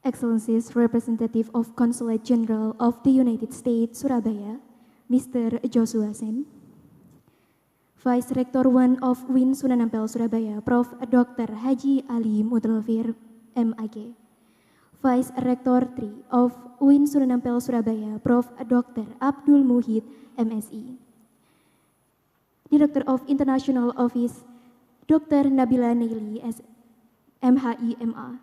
Excellencies, Representative of Consulate General of the United States, Surabaya, Mr. Joshua Sen. Vice Rector 1 of UIN Sunan Ampel, Surabaya, Prof. Dr. Haji Ali Mutolfir, MAG. Vice Rector 3 of UIN Sunan Ampel, Surabaya, Prof. Dr. Abdul Muhid, MSI. Director of International Office, Dr. Nabila Neili, MHI-MA.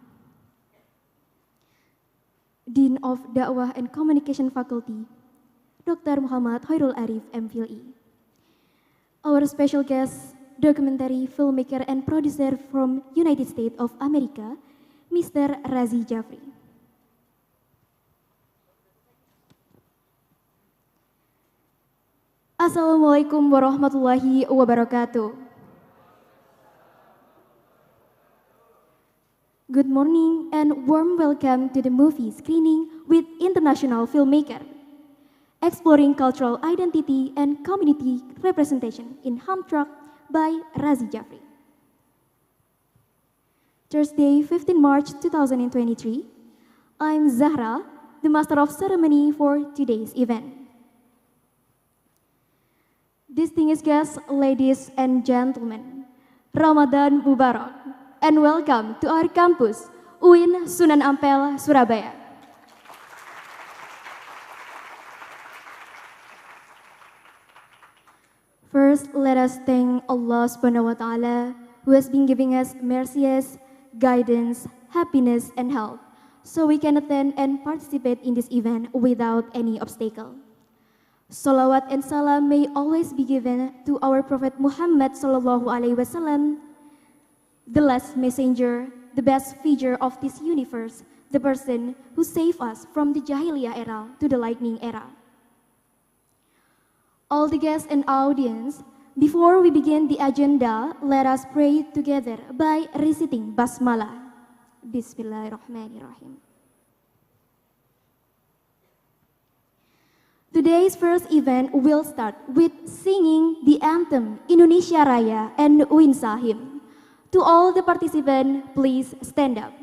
Dean of Dakwah and Communication Faculty, Dr. Muhammad Hoirul Arif, MPhilE. Our special guest, documentary filmmaker and producer from United States of America, Mr. Razi Jafri. Assalamualaikum warahmatullahi wabarakatuh. Good morning and warm welcome to the movie screening with international filmmaker, exploring cultural identity and community representation in Hamtrak by Razi Jafri. Thursday, 15 March 2023, I'm Zahra, the master of ceremony for today's event. Distinguished guests, ladies and gentlemen, Ramadan Mubarak, and welcome to our campus, UIN Sunan Ampel, Surabaya. First, let us thank Allah Subhanahu wa Ta'ala, who has been giving us mercies, guidance, happiness, and health, so we can attend and participate in this event without any obstacle. Salawat and salam may always be given to our Prophet Muhammad Sallallahu Alaihi Wasallam, the last messenger, the best figure of this universe, the person who saved us from the Jahiliyah era to the lightning era. All the guests and audience, before we begin the agenda, let us pray together by reciting Basmalah. Bismillahirrahmanirrahim. Today's first event will start with singing the anthem Indonesia Raya and Uinsa hymn. To all the participants, please stand up.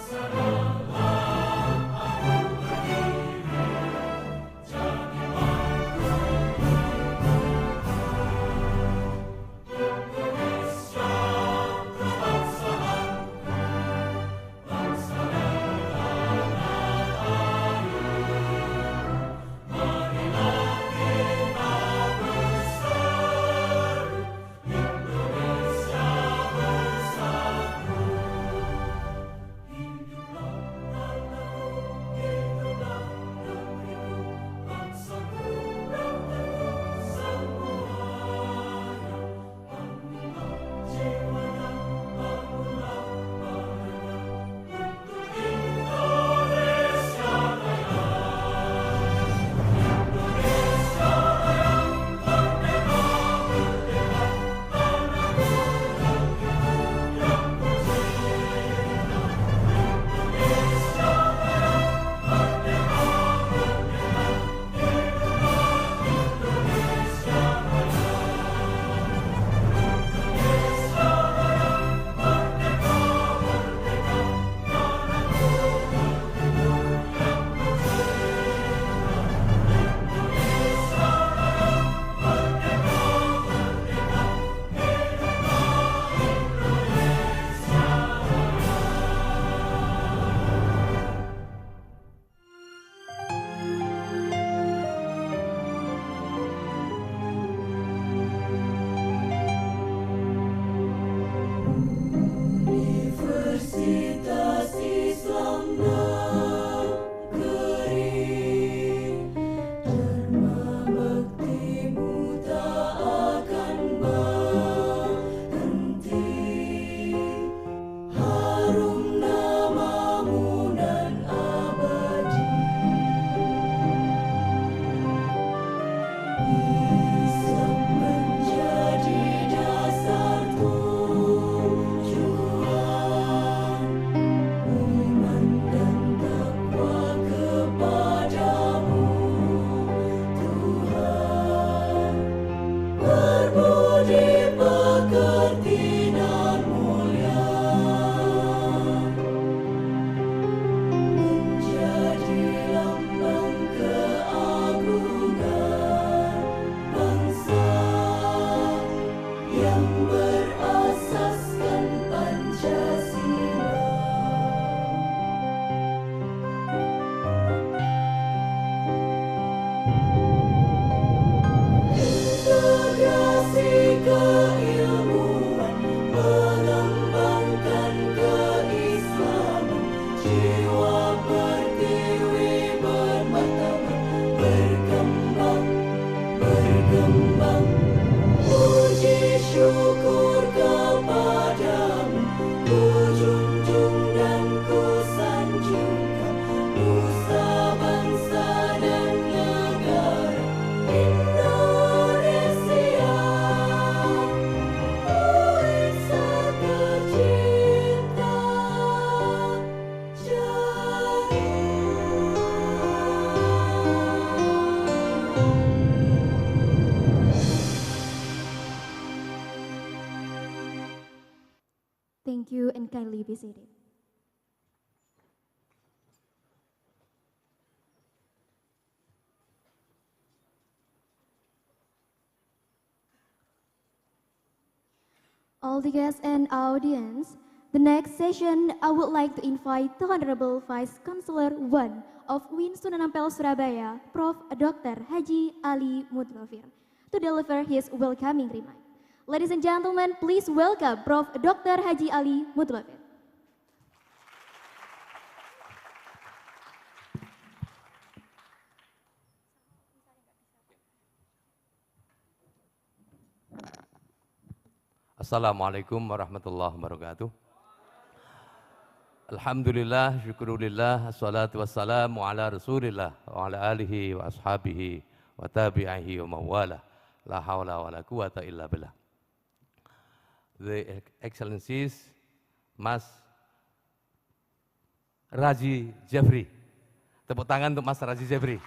Indonesia Thank you and kindly be seated. All the guests and audience, the next session I would like to invite the Honorable Vice Chancellor 1 of Uinsa Surabaya, Prof. Dr. Haji Ali Mutlafir, to deliver his welcoming remarks. Ladies and gentlemen, please welcome Prof. Dr. Haji Ali Mutlafir. Assalamualaikum warahmatullahi wabarakatuh. Alhamdulillah, syukurillah, assalatu wassalamu ala rasulillah wa ala alihi wa ashabihi wa tabi'ihi wa mawala. La hawla wa la quwata illa billah. The Excellencies, Mas Raji Jeffrey. Tepuk tangan untuk Mas Raji Jeffrey.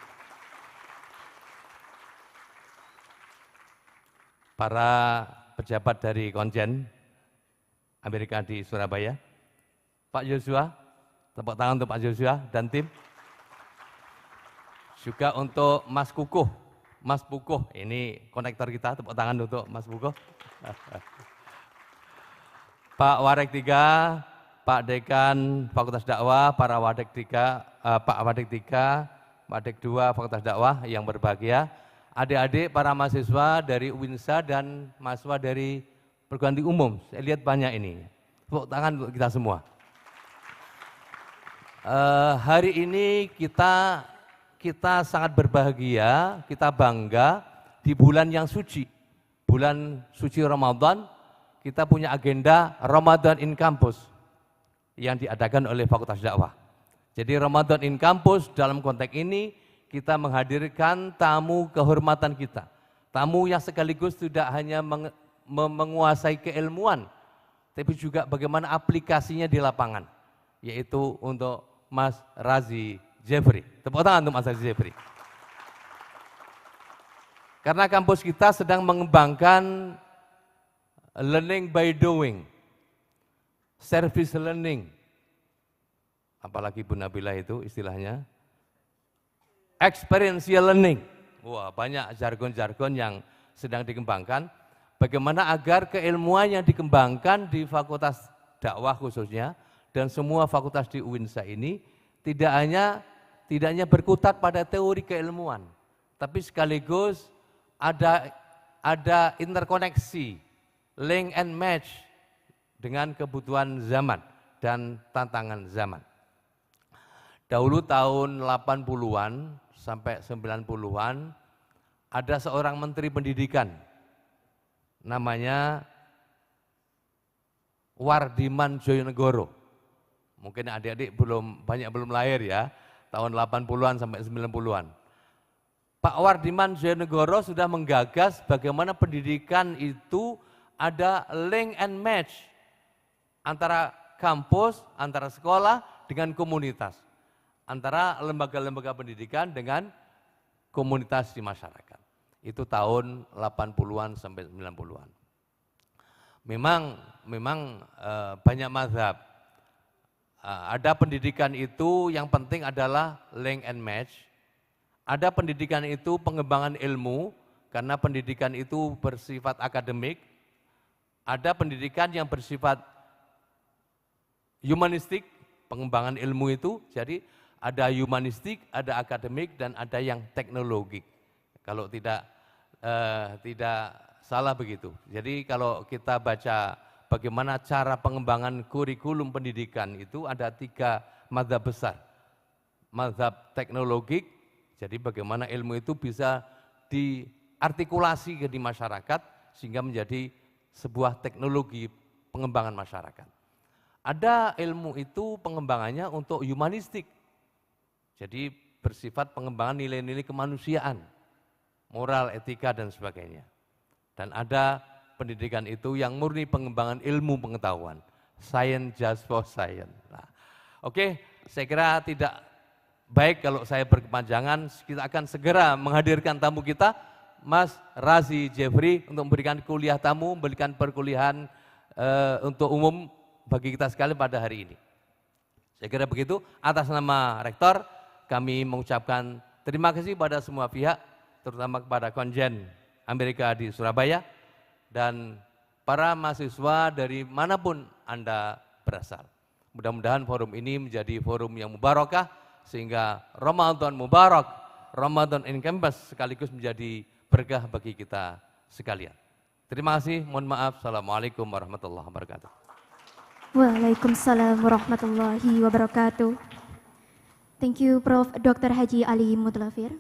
Para pejabat dari konjen Amerika di Surabaya, Pak Joshua, tepuk tangan untuk Pak Joshua dan tim. Juga untuk Mas Kukuh, Mas Pukuh, ini konektor kita, tepuk tangan untuk Mas Pukuh. Pak Warek 3, Pak Dekan Fakultas Dakwah, para Wadek 3, Pak Wadek 3, Wadek 2 Fakultas Dakwah yang berbahagia, adik-adik para mahasiswa dari Uinsa dan mahasiswa dari perguruan tinggi umum. Saya lihat banyak ini. Tepuk tangan untuk kita semua. Hari ini kita sangat berbahagia, kita bangga di bulan yang suci. Bulan suci Ramadan, kita punya agenda Ramadan in Kampus yang diadakan oleh Fakultas Dakwah. Jadi Ramadan in Kampus dalam konteks ini kita menghadirkan tamu kehormatan kita. Tamu yang sekaligus tidak hanya menguasai keilmuan, tapi juga bagaimana aplikasinya di lapangan, yaitu untuk Mas Raji Jeffrey. Tepuk tangan untuk Mas Raji Jeffrey. Karena kampus kita sedang mengembangkan learning by doing, service learning, apalagi Bu Nabila itu istilahnya, experiential learning. Wah, banyak jargon-jargon yang sedang dikembangkan. Bagaimana agar keilmuan yang dikembangkan di Fakultas Dakwah khususnya dan semua fakultas di Uinsa ini tidak hanya berkutat pada teori keilmuan, tapi sekaligus ada interkoneksi, link and match dengan kebutuhan zaman dan tantangan zaman. Dahulu tahun 80-an sampai 90-an ada seorang menteri pendidikan namanya Wardiman Joyonegoro. Mungkin adik-adik belum lahir ya, tahun 80-an sampai 90-an. Pak Wardiman Joyonegoro sudah menggagas bagaimana pendidikan itu ada link and match antara kampus, antara sekolah dengan komunitas, antara lembaga-lembaga pendidikan dengan komunitas di masyarakat. Itu tahun 80-an sampai 90-an. Memang banyak mazhab. Ada pendidikan itu yang penting adalah link and match. Ada pendidikan itu pengembangan ilmu, karena pendidikan itu bersifat akademik. Ada pendidikan yang bersifat humanistik, pengembangan ilmu itu, jadi ada humanistik, ada akademik, dan ada yang teknologik. Kalau tidak salah begitu. Jadi kalau kita baca bagaimana cara pengembangan kurikulum pendidikan itu ada 3 mazhab besar. Mazhab teknologik, jadi bagaimana ilmu itu bisa diartikulasi di masyarakat sehingga menjadi sebuah teknologi pengembangan masyarakat. Ada ilmu itu pengembangannya untuk humanistik, jadi bersifat pengembangan nilai-nilai kemanusiaan, moral, etika, dan sebagainya. Dan ada pendidikan itu yang murni pengembangan ilmu pengetahuan, science just for science. Nah, oke, saya kira tidak baik kalau saya berkepanjangan, kita akan segera menghadirkan tamu kita, Mas Razi Jeffrey, untuk memberikan kuliah tamu, memberikan perkuliahan untuk umum bagi kita sekali pada hari ini. Saya kira begitu, atas nama Rektor, kami mengucapkan terima kasih pada semua pihak, terutama kepada konjen Amerika di Surabaya, dan para mahasiswa dari manapun Anda berasal. Mudah-mudahan forum ini menjadi forum yang mubarakah, sehingga Ramadan Mubarak, Ramadan in Campus sekaligus menjadi berkah bagi kita sekalian. Terima kasih, mohon maaf. Assalamualaikum warahmatullahi wabarakatuh. Waalaikumsalam warahmatullahi wabarakatuh. Thank you, Prof. Dr. Haji Ali Mutlafir.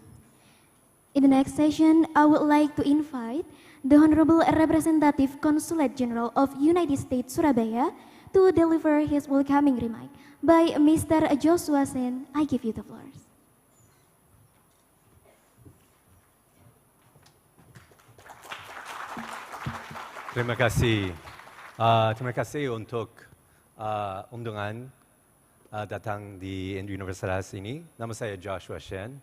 In the next session, I would like to invite the Honorable Representative Consulate General of United States Surabaya to deliver his welcoming remark. By Mr. Joshua Sen, I give you the floor. Terima kasih untuk undangan datang di universitas ini. Nama saya Joshua Shen.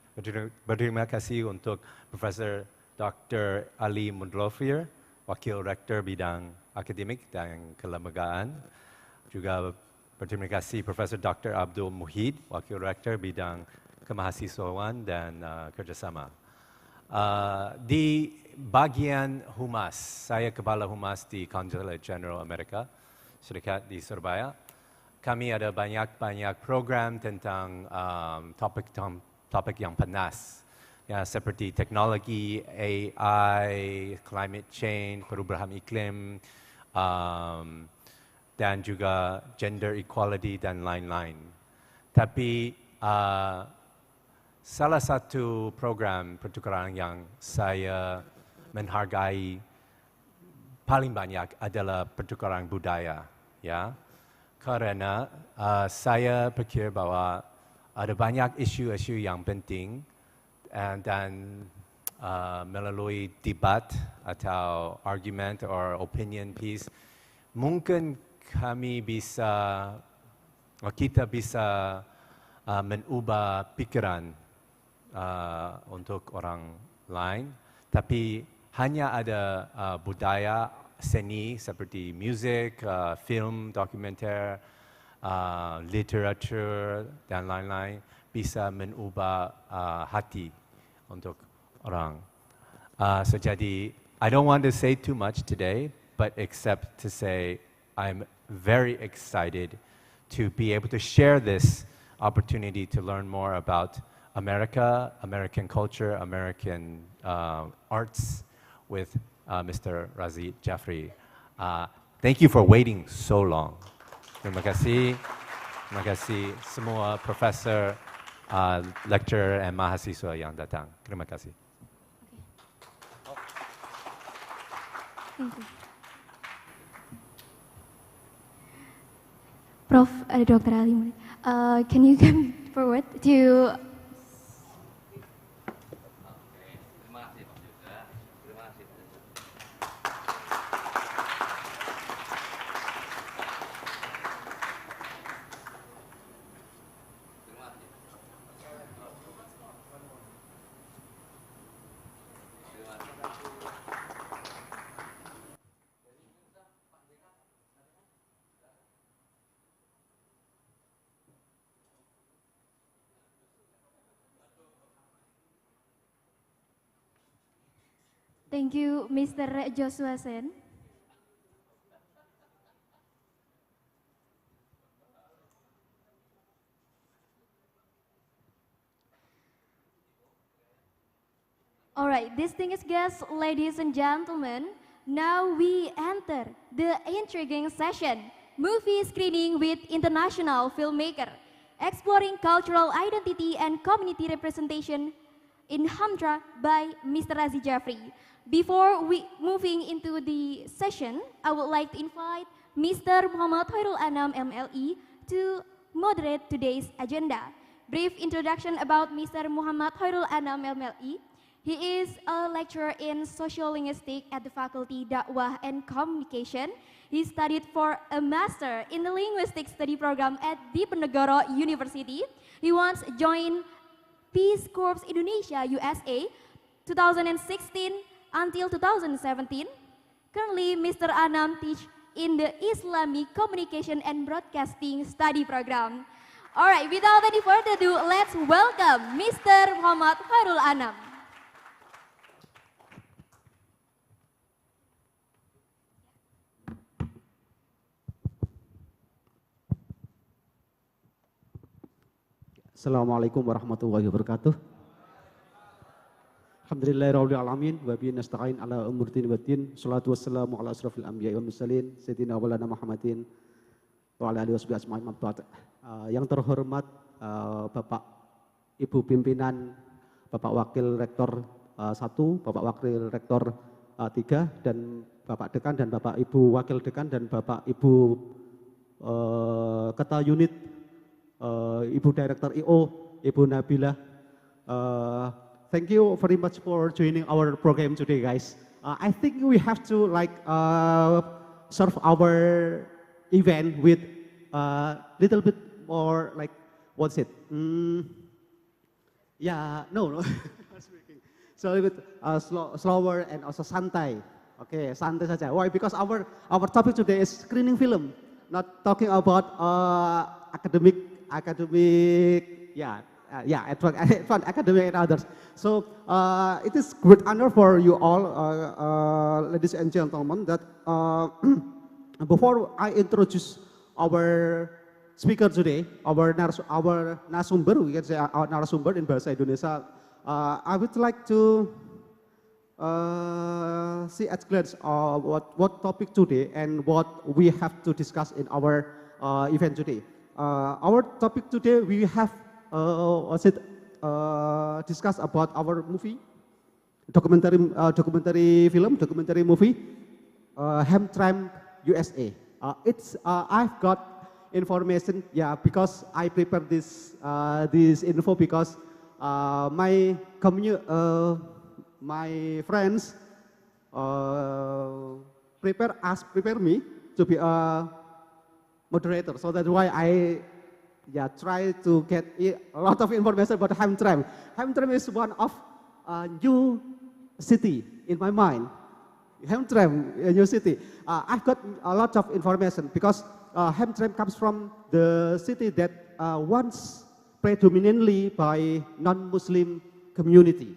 Berterima kasih untuk Profesor Dr. Ali Mutlafir, Wakil Rektor Bidang Akademik dan Kelembagaan. Juga berterima kasih Profesor Dr. Abdul Muhid, Wakil Rektor Bidang Kemahasiswaan dan Kerjasama. Di bagian humas, saya Kepala Humas di Konsulat Jenderal Amerika Serikat di Surabaya. Kami ada banyak program tentang topik yang panas, ya, seperti teknologi, AI, climate change, perubahan iklim, dan juga gender equality dan lain-lain. Tapi salah satu program pertukaran yang saya menghargai paling banyak adalah pertukaran budaya, ya. Karena saya pikir bahwa ada banyak isu-isu yang penting dan melalui debat atau argument atau opinion piece, mungkin kita bisa mengubah pikiran untuk orang lain, tapi hanya ada budaya seni seperti musik, film, dokumenter, literatur, dan lain-lain bisa mengubah hati untuk orang. So jadi, I don't want to say too much today, but except to say I'm very excited to be able to share this opportunity to learn more about America, American culture, American arts with Mr. Razi Jeffrey. Thank you for waiting so long. Terima kasih semua profesor, lecturer, dan mahasiswa yang datang. Terima kasih. Thank you. Prof. Dr. Ali, can you come forward to Thank you, Mr. Joshua Sen. All right, distinguished guests, ladies and gentlemen, Now we enter the intriguing session, movie screening with international filmmaker, exploring cultural identity and community representation in Hamdra by Mr. Razi Jeffrey. Before we moving into the session, I would like to invite Mr. Muhammad Hoirul Anam MLE to moderate today's agenda. Brief introduction about Mr. Muhammad Hoirul Anam MLE. He is a lecturer in social linguistics at the Faculty Dakwah and Communication. He studied for a master in the linguistic study program at Diponegoro University. He once joined Peace Corps Indonesia USA 2016 until 2017. Currently, Mr. Anam teaches in the Islamic Communication and Broadcasting Study Program. All right, without any further ado, let's welcome Mr. Muhammad Hoirul Anam. Assalamualaikum warahmatullahi wabarakatuh. Alhamdulillahirabbil alamin wa bihi nasta'in ala umuri din wa din. Shalatu wassalamu ala asrofil anbiya'i wal mursalin sayyidina wa lana Muhammadin wa ala alihi washabihi ajmain. Yang terhormat Bapak Ibu pimpinan, Bapak Wakil Rektor 1, Bapak Wakil Rektor 3 dan Bapak Dekan dan Bapak Ibu Wakil Dekan dan Bapak Ibu Ketua Unit, Ibu Director IO, Ibu Nabila. Thank you very much for joining our program today, guys. I think we have to serve our event with a little bit more what's it? No. So a little bit slower and also santai. Okay, santai saja. Why? Because our topic today is screening film, not talking about academic, advanced academic and others. So it is great honor for you all, ladies and gentlemen, that before I introduce our speaker today, our narasumber, we can say our narasumber in bahasa Indonesia, I would like to see at glance what topic today and what we have to discuss in our event today. Our topic today, we have discuss about our movie, documentary movie, Hamtramck USA. I've got information, because I prepared this info because my friends prepare me to be a moderator. So that's why I try to get a lot of information about Hamtramck. Hamtramck is one of new city in my mind. Hamtramck, a new city. I've got a lot of information because Hamtramck comes from the city that once predominantly by non-Muslim community.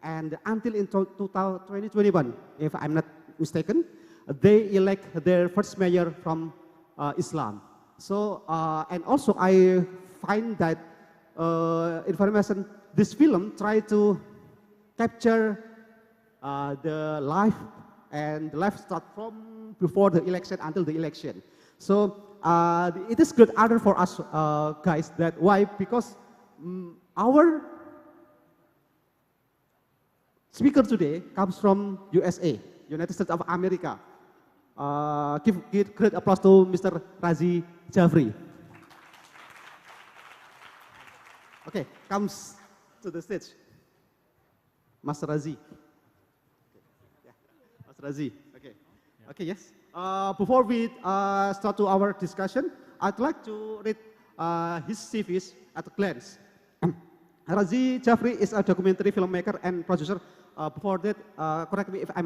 And until in 2021, if I'm not mistaken, they elect their first mayor from Islam. So, and also I find that information, this film try to capture the life and the life start from before the election until the election. So it is good honor for us guys. That why? Because our speaker today comes from USA, United States of America. Give great applause to Mr. Razi Jeffrey. Okay, comes to the stage. Mas Razi. Mas Razi. Okay. Okay, yes. Before we start to our discussion, I'd like to read his CVs at a glance. Razi Jeffrey is a documentary filmmaker and producer. Before that, correct me if I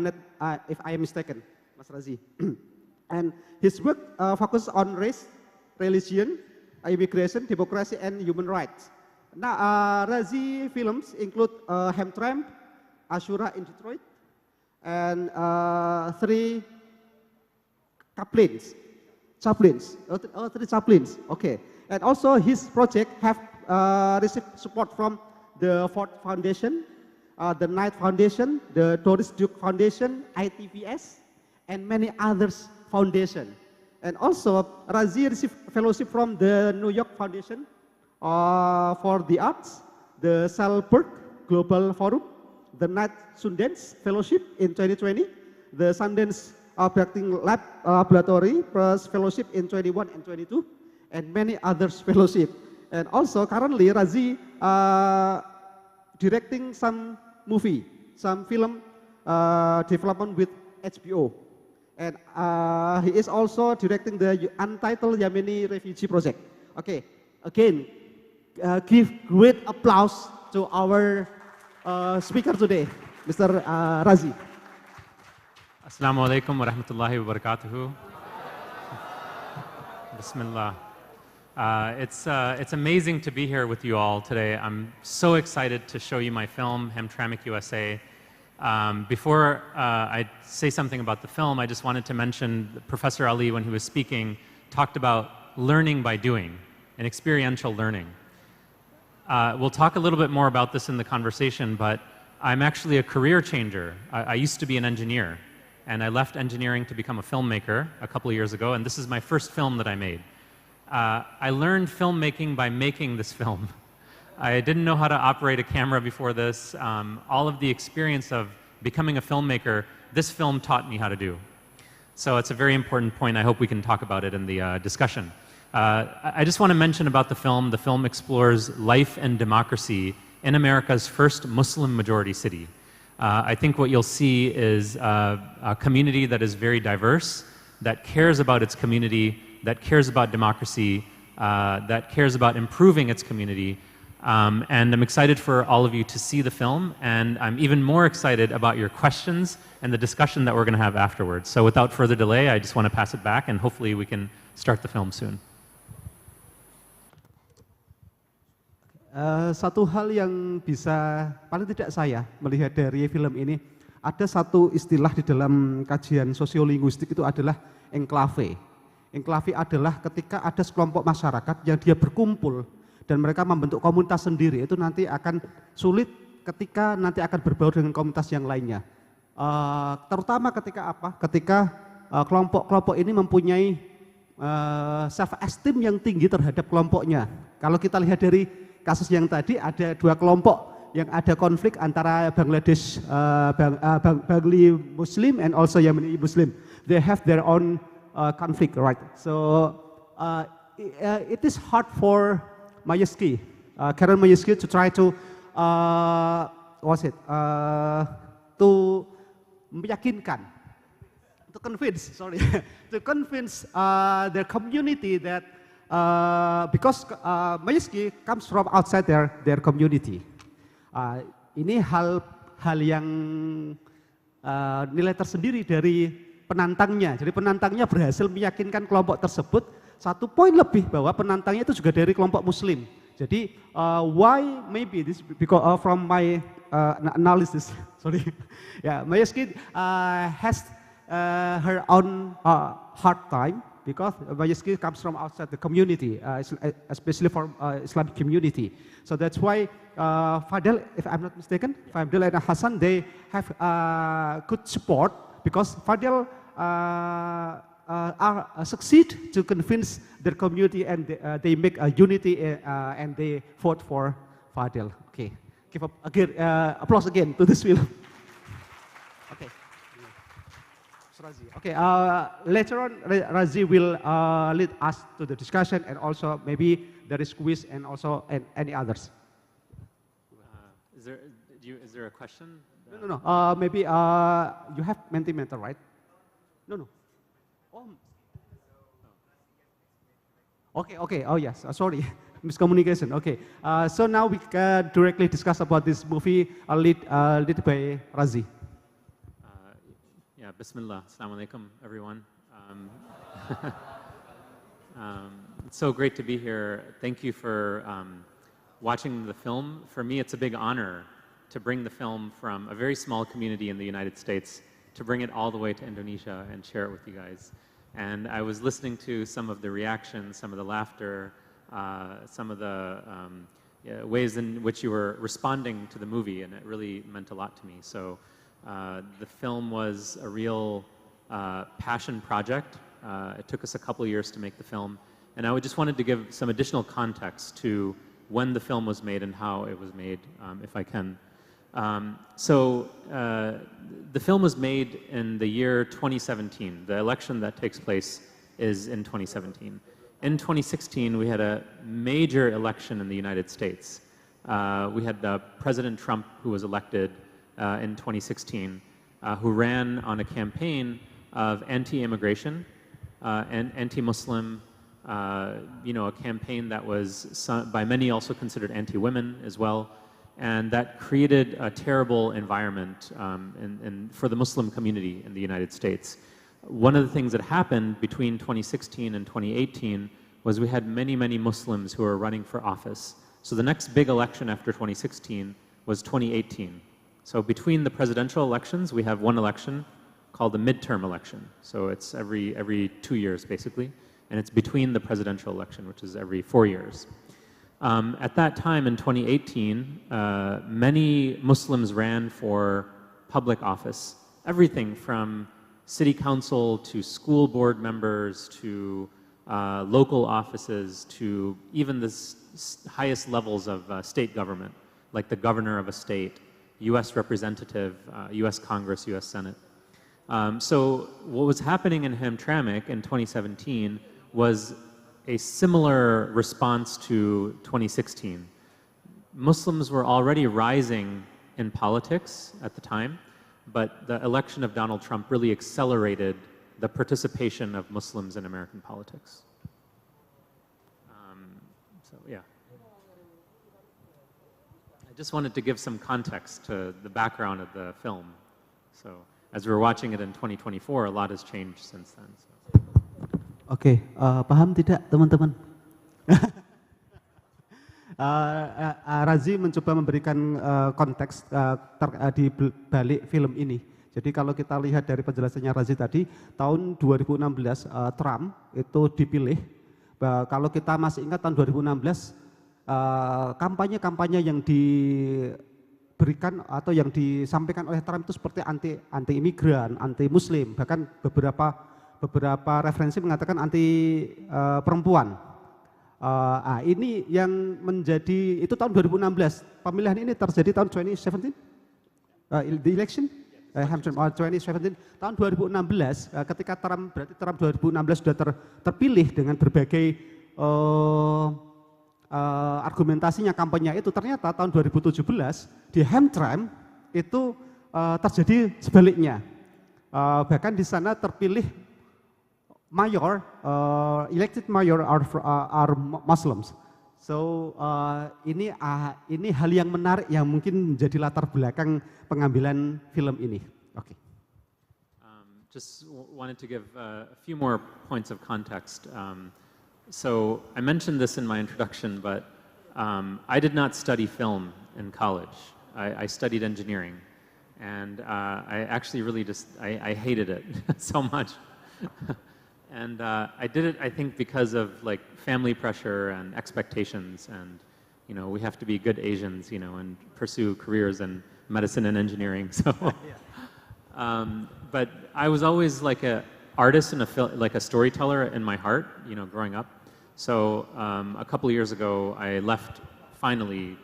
am mistaken, Mas Razi. And his work focuses on race, religion, immigration, democracy, and human rights. Now, Razi films include Hamtramck, Ashura in Detroit, and 3 Chaplins. 3 Chaplins, okay. And also his project have received support from the Ford Foundation, the Knight Foundation, the Doris Duke Foundation, ITVS, and many others foundation. And also, Razi received fellowship from the New York Foundation for the Arts, the Salzburg Global Forum, the Knight Sundance Fellowship in 2020, the Sundance Acting Laboratory Press Fellowship in 21 and 22, and many others fellowship. And also, currently, Razi directing some movie, some film development with HBO. And he is also directing the Untitled Yemeni Refugee Project. Okay, again, give great applause to our speaker today, Mr. Razi. Assalamu alaikum wa rahmatullahi wa barakatuhu. Bismillah. It's amazing to be here with you all today. I'm so excited to show you my film, Hamtramck USA. Before I say something about the film, I just wanted to mention that Professor Ali, when he was speaking, talked about learning by doing and experiential learning. We'll talk a little bit more about this in the conversation, but I'm actually a career changer. I used to be an engineer, and I left engineering to become a filmmaker a couple of years ago, and this is my first film that I made. I learned filmmaking by making this film. I didn't know how to operate a camera before this. All of the experience of becoming a filmmaker, this film taught me how to do. So it's a very important point. I hope we can talk about it in the discussion. I just want to mention about the film. The film explores life and democracy in America's first Muslim majority city. I think what you'll see is a community that is very diverse, that cares about its community, that cares about democracy, that cares about improving its community. And I'm excited for all of you to see the film, and I'm even more excited about your questions and the discussion that we're going to have afterwards. So without further delay, I just want to pass it back, and hopefully we can start the film soon. Satu hal yang bisa, paling tidak saya melihat dari film ini, ada satu istilah di dalam kajian sosiolinguistik itu adalah enklave. Enklave adalah ketika ada sekelompok masyarakat yang dia berkumpul dan mereka membentuk komunitas sendiri, itu nanti akan sulit ketika nanti akan berbaur dengan komunitas yang lainnya. Terutama ketika apa? Ketika kelompok-kelompok ini mempunyai self-esteem yang tinggi terhadap kelompoknya. Kalau kita lihat dari kasus yang tadi, ada dua kelompok yang ada konflik antara Bangladesh, Bangli Muslim and also Yemeni Muslim. They have their own conflict, right? So it is hard for Mayuski, Karen Mayuski, to try to to meyakinkan, to convince their community that because Mayuski comes from outside their community. Ini hal yang nilai tersendiri dari penantangnya. Jadi penantangnya berhasil meyakinkan kelompok tersebut. Satu poin lebih bahwa penantangnya itu juga dari kelompok Muslim. Jadi why maybe this, because from my analysis, sorry, yeah, Mayuski has her own hard time because Mayuski comes from outside the community, especially from Islamic community. So that's why Fadel, if I'm not mistaken, Fadel and Hassan, they have good support because Fadel succeed to convince their community, and they make a unity and they vote for Fadel. Okay, give up again, applause again to this film. Okay. Okay, later on, Razi will lead us to the discussion, and also maybe there is quiz and also any others. Is there a question? No. Maybe you have Mentimeter, right? No. Oh. Okay. Oh yes. Sorry, miscommunication. Okay. So now we can directly discuss about this movie, lead by Razi. Yeah, Bismillah. Assalamu alaikum, everyone. It's so great to be here. Thank you for watching the film. For me, it's a big honor to bring the film from a very small community in the United States to bring it all the way to Indonesia and share it with you guys. And I was listening to some of the reactions, some of the laughter, some of the ways in which you were responding to the movie, and it really meant a lot to me. So the film was a real passion project. It took us a couple of years to make the film, and I just wanted to give some additional context to when the film was made and how it was made, if I can. The film was made in the year 2017. The election that takes place is in 2017. In 2016, we had a major election in the United States. We had President Trump, who was elected in 2016, who ran on a campaign of anti-immigration and anti-Muslim, a campaign that was by many also considered anti-women as well. And that created a terrible environment for the Muslim community in the United States. One of the things that happened between 2016 and 2018 was we had many, many Muslims who were running for office. So the next big election after 2016 was 2018. So between the presidential elections, we have one election called the midterm election. So it's every 2 years, basically. And it's between the presidential election, which is every 4 years. At that time in 2018, many Muslims ran for public office. Everything from city council to school board members to local offices to even the highest levels of state government, like the governor of a state, US representative, US Congress, US Senate. So what was happening in Hamtramck in 2017 was a similar response to 2016. Muslims were already rising in politics at the time, but the election of Donald Trump really accelerated the participation of Muslims in American politics. I just wanted to give some context to the background of the film. So as we're watching it in 2024, a lot has changed since then. So. Oke, paham tidak teman-teman? Razi mencoba memberikan konteks di balik film ini. Jadi kalau kita lihat dari penjelasannya Razi tadi, tahun 2016 Trump itu dipilih. Kalau kita masih ingat tahun 2016, kampanye-kampanye yang diberikan atau yang disampaikan oleh Trump itu seperti anti-imigran, anti-muslim, bahkan beberapa referensi mengatakan anti perempuan. Ini yang menjadi, itu tahun 2016. Pemilihan ini terjadi tahun 2017, the election, 2017. Tahun 2016, ketika berarti Trump 2016 sudah terpilih dengan berbagai argumentasinya, kampanye itu, ternyata tahun 2017 di Hamtramck itu terjadi sebaliknya. Bahkan di sana terpilih mayor, elected mayor are Muslims. So ini hal yang menarik yang mungkin menjadi latar belakang pengambilan film ini. Oke. Just wanted to give a few more points of context. So I mentioned this in my introduction, but I did not study film in college. I studied engineering, and I actually really I hated it so much. And I did it, I think, because of like family pressure and expectations, and we have to be good Asians, and pursue careers in medicine and engineering. So, but I was always like an artist and like a storyteller in my heart, growing up. So a couple of years ago, I left finally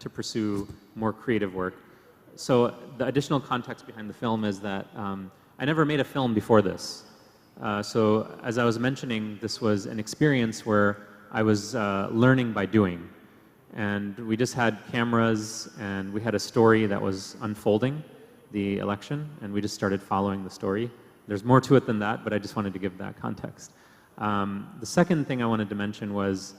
to pursue more creative work. So the additional context behind the film is that I never made a film before this. So as I was mentioning, this was an experience where I was learning by doing. And we just had cameras and we had a story that was unfolding, the election, and we just started following the story. There's more to it than that, but I just wanted to give that context. The second thing I wanted to mention was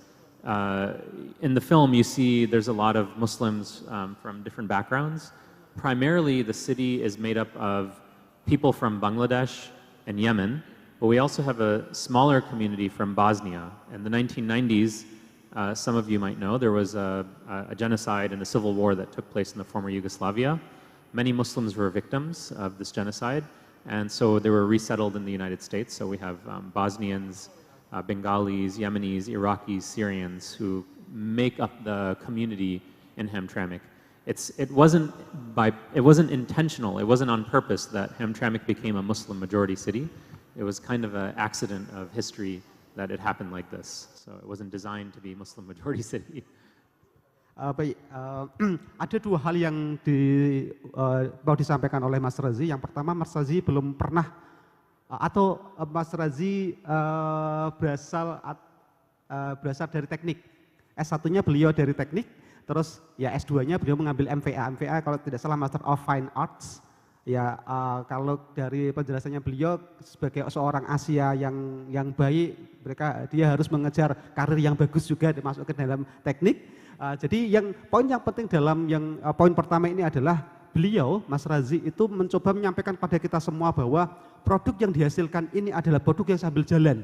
in the film you see there's a lot of Muslims from different backgrounds. Primarily the city is made up of people from Bangladesh and Yemen, but we also have a smaller community from Bosnia. In the 1990s, some of you might know, there was a genocide and a civil war that took place in the former Yugoslavia. Many Muslims were victims of this genocide, and so they were resettled in the United States. So we have Bosnians, Bengalis, Yemenis, Iraqis, Syrians who make up the community in Hamtramck. It wasn't intentional. It wasn't on purpose that Hamtramck became a Muslim majority city. It was kind of an accident of history that it happened like this. So it wasn't designed to be Muslim majority city. Baik, ada dua hal yang mau disampaikan oleh Mas Razi. Yang pertama, Mas Razi belum pernah atau Mas Razi berasal dari teknik. S1-nya beliau dari teknik, terus ya S2-nya beliau mengambil MVA. MVA kalau tidak salah Master of Fine Arts. Ya kalau dari penjelasannya beliau sebagai seorang Asia yang baik, dia harus mengejar karir yang bagus juga masuk ke dalam teknik. Jadi poin yang penting dalam poin pertama ini adalah beliau, Mas Razi itu mencoba menyampaikan pada kita semua bahwa produk yang dihasilkan ini adalah produk yang sambil jalan,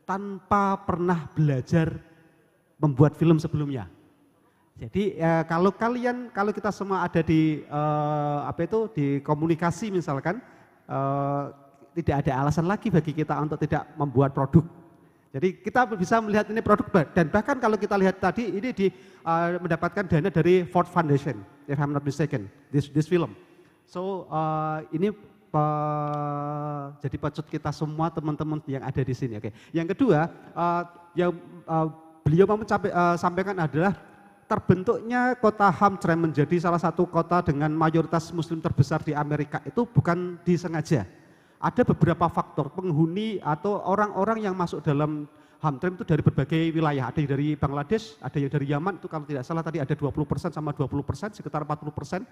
tanpa pernah belajar membuat film sebelumnya. Jadi kalau kita semua ada di di komunikasi misalkan, tidak ada alasan lagi bagi kita untuk tidak membuat produk. Jadi kita bisa melihat ini produk, dan bahkan kalau kita lihat tadi ini mendapatkan dana dari Ford Foundation, if I'm not mistaken, this film. So ini jadi pecut kita semua teman-teman yang ada di sini. Oke. Yang kedua yang beliau mau sampaikan adalah terbentuknya kota Hamtramck menjadi salah satu kota dengan mayoritas Muslim terbesar di Amerika itu bukan disengaja. Ada beberapa faktor penghuni atau orang-orang yang masuk dalam Hamtramck itu dari berbagai wilayah. Ada yang dari Bangladesh, ada yang dari Yaman, itu kalau tidak salah tadi ada 20% sama 20%, sekitar 40%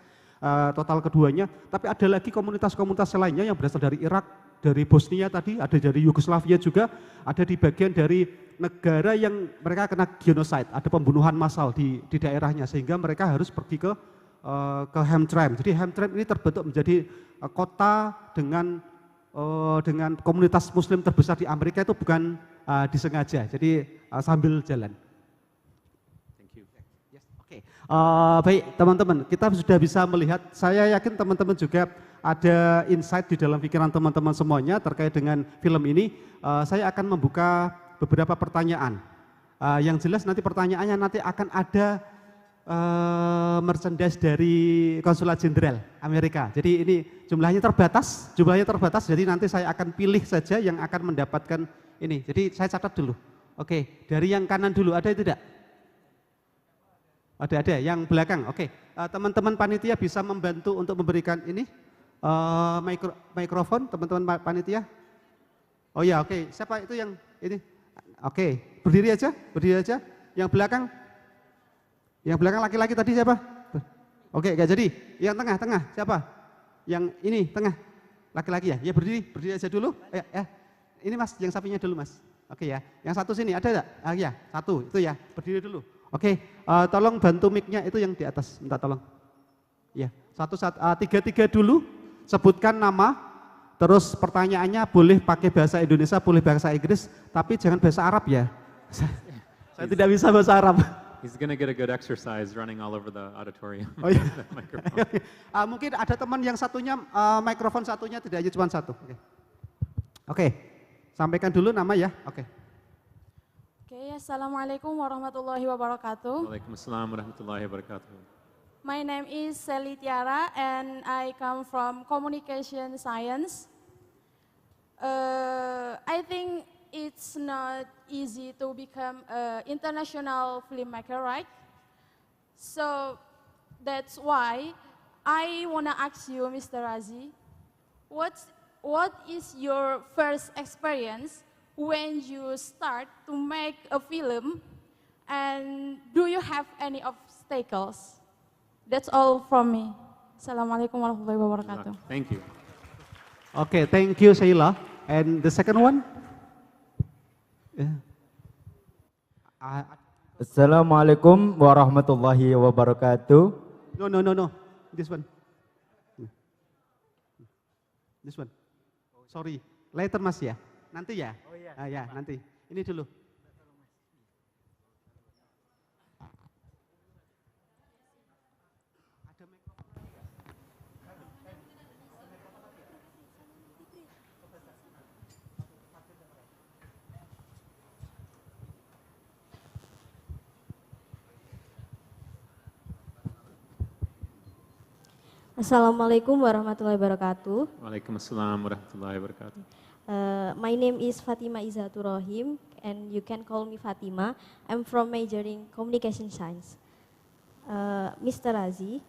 total keduanya. Tapi ada lagi komunitas-komunitas lainnya yang berasal dari Irak, dari Bosnia tadi, ada dari Yugoslavia juga, ada di bagian dari negara yang mereka kena genocide, ada pembunuhan massal di daerahnya, sehingga mereka harus pergi ke Hamtramck. Jadi Hamtramck ini terbentuk menjadi kota dengan komunitas Muslim terbesar di Amerika itu bukan disengaja, jadi sambil jalan. Thank you. Yes, okay. Baik teman-teman, kita sudah bisa melihat, saya yakin teman-teman juga ada insight di dalam pikiran teman-teman semuanya terkait dengan film ini. Saya akan membuka beberapa pertanyaan. Yang jelas nanti pertanyaannya nanti akan ada merchandise dari Konsulat Jenderal Amerika. Jadi ini jumlahnya terbatas, jadi nanti saya akan pilih saja yang akan mendapatkan ini. Jadi saya catat dulu. Oke, dari yang kanan dulu, ada itu tidak? Ada, yang belakang. Oke, teman-teman panitia bisa membantu untuk memberikan ini mikrofon, teman-teman panitia. Oh ya, oke. Siapa itu yang ini? Oke, berdiri aja. Yang belakang laki-laki tadi siapa? Oke, enggak jadi. Yang tengah siapa? Yang ini tengah laki-laki ya? Ya berdiri aja dulu. Ya. Ini Mas, yang sapinya dulu Mas. Oke ya. Yang satu sini ada enggak? Ya, satu itu ya. Berdiri dulu. Oke, tolong bantu mic-nya itu yang di atas, minta tolong. Ya, tiga dulu. Sebutkan nama. Terus pertanyaannya boleh pakai bahasa Indonesia, boleh bahasa Inggris, tapi jangan bahasa Arab ya. Saya tidak bisa bahasa Arab. He's gonna get a good exercise running all over the auditorium. Oh iya. Mungkin ada teman yang satunya mikrofon satunya tidak hanya cuma satu. Oke. Sampaikan dulu nama ya. Oke. Assalamualaikum warahmatullahi wabarakatuh. Waalaikumsalam warahmatullahi wabarakatuh. My name is Sally Tiara and I come from Communication Science. I think it's not easy to become an international filmmaker, right? So that's why I wanna ask you, Mr. Razi, what is your first experience when you start to make a film, and do you have any obstacles? That's all from me. Assalamualaikum warahmatullahi wabarakatuh. Thank you. Okay, thank you, Sheila. And the second one? Assalamualaikum warahmatullahi wabarakatuh. No. This one. Sorry. Later Mas ya. Nanti ya. Oh iya. Ya, nanti. Ini dulu. Assalamualaikum warahmatullahi wabarakatuh. Waalaikumsalam warahmatullahi wabarakatuh. My name is Fatima Izatur Rahim, and you can call me Fatima. I'm from majoring communication science. Mr. Razi,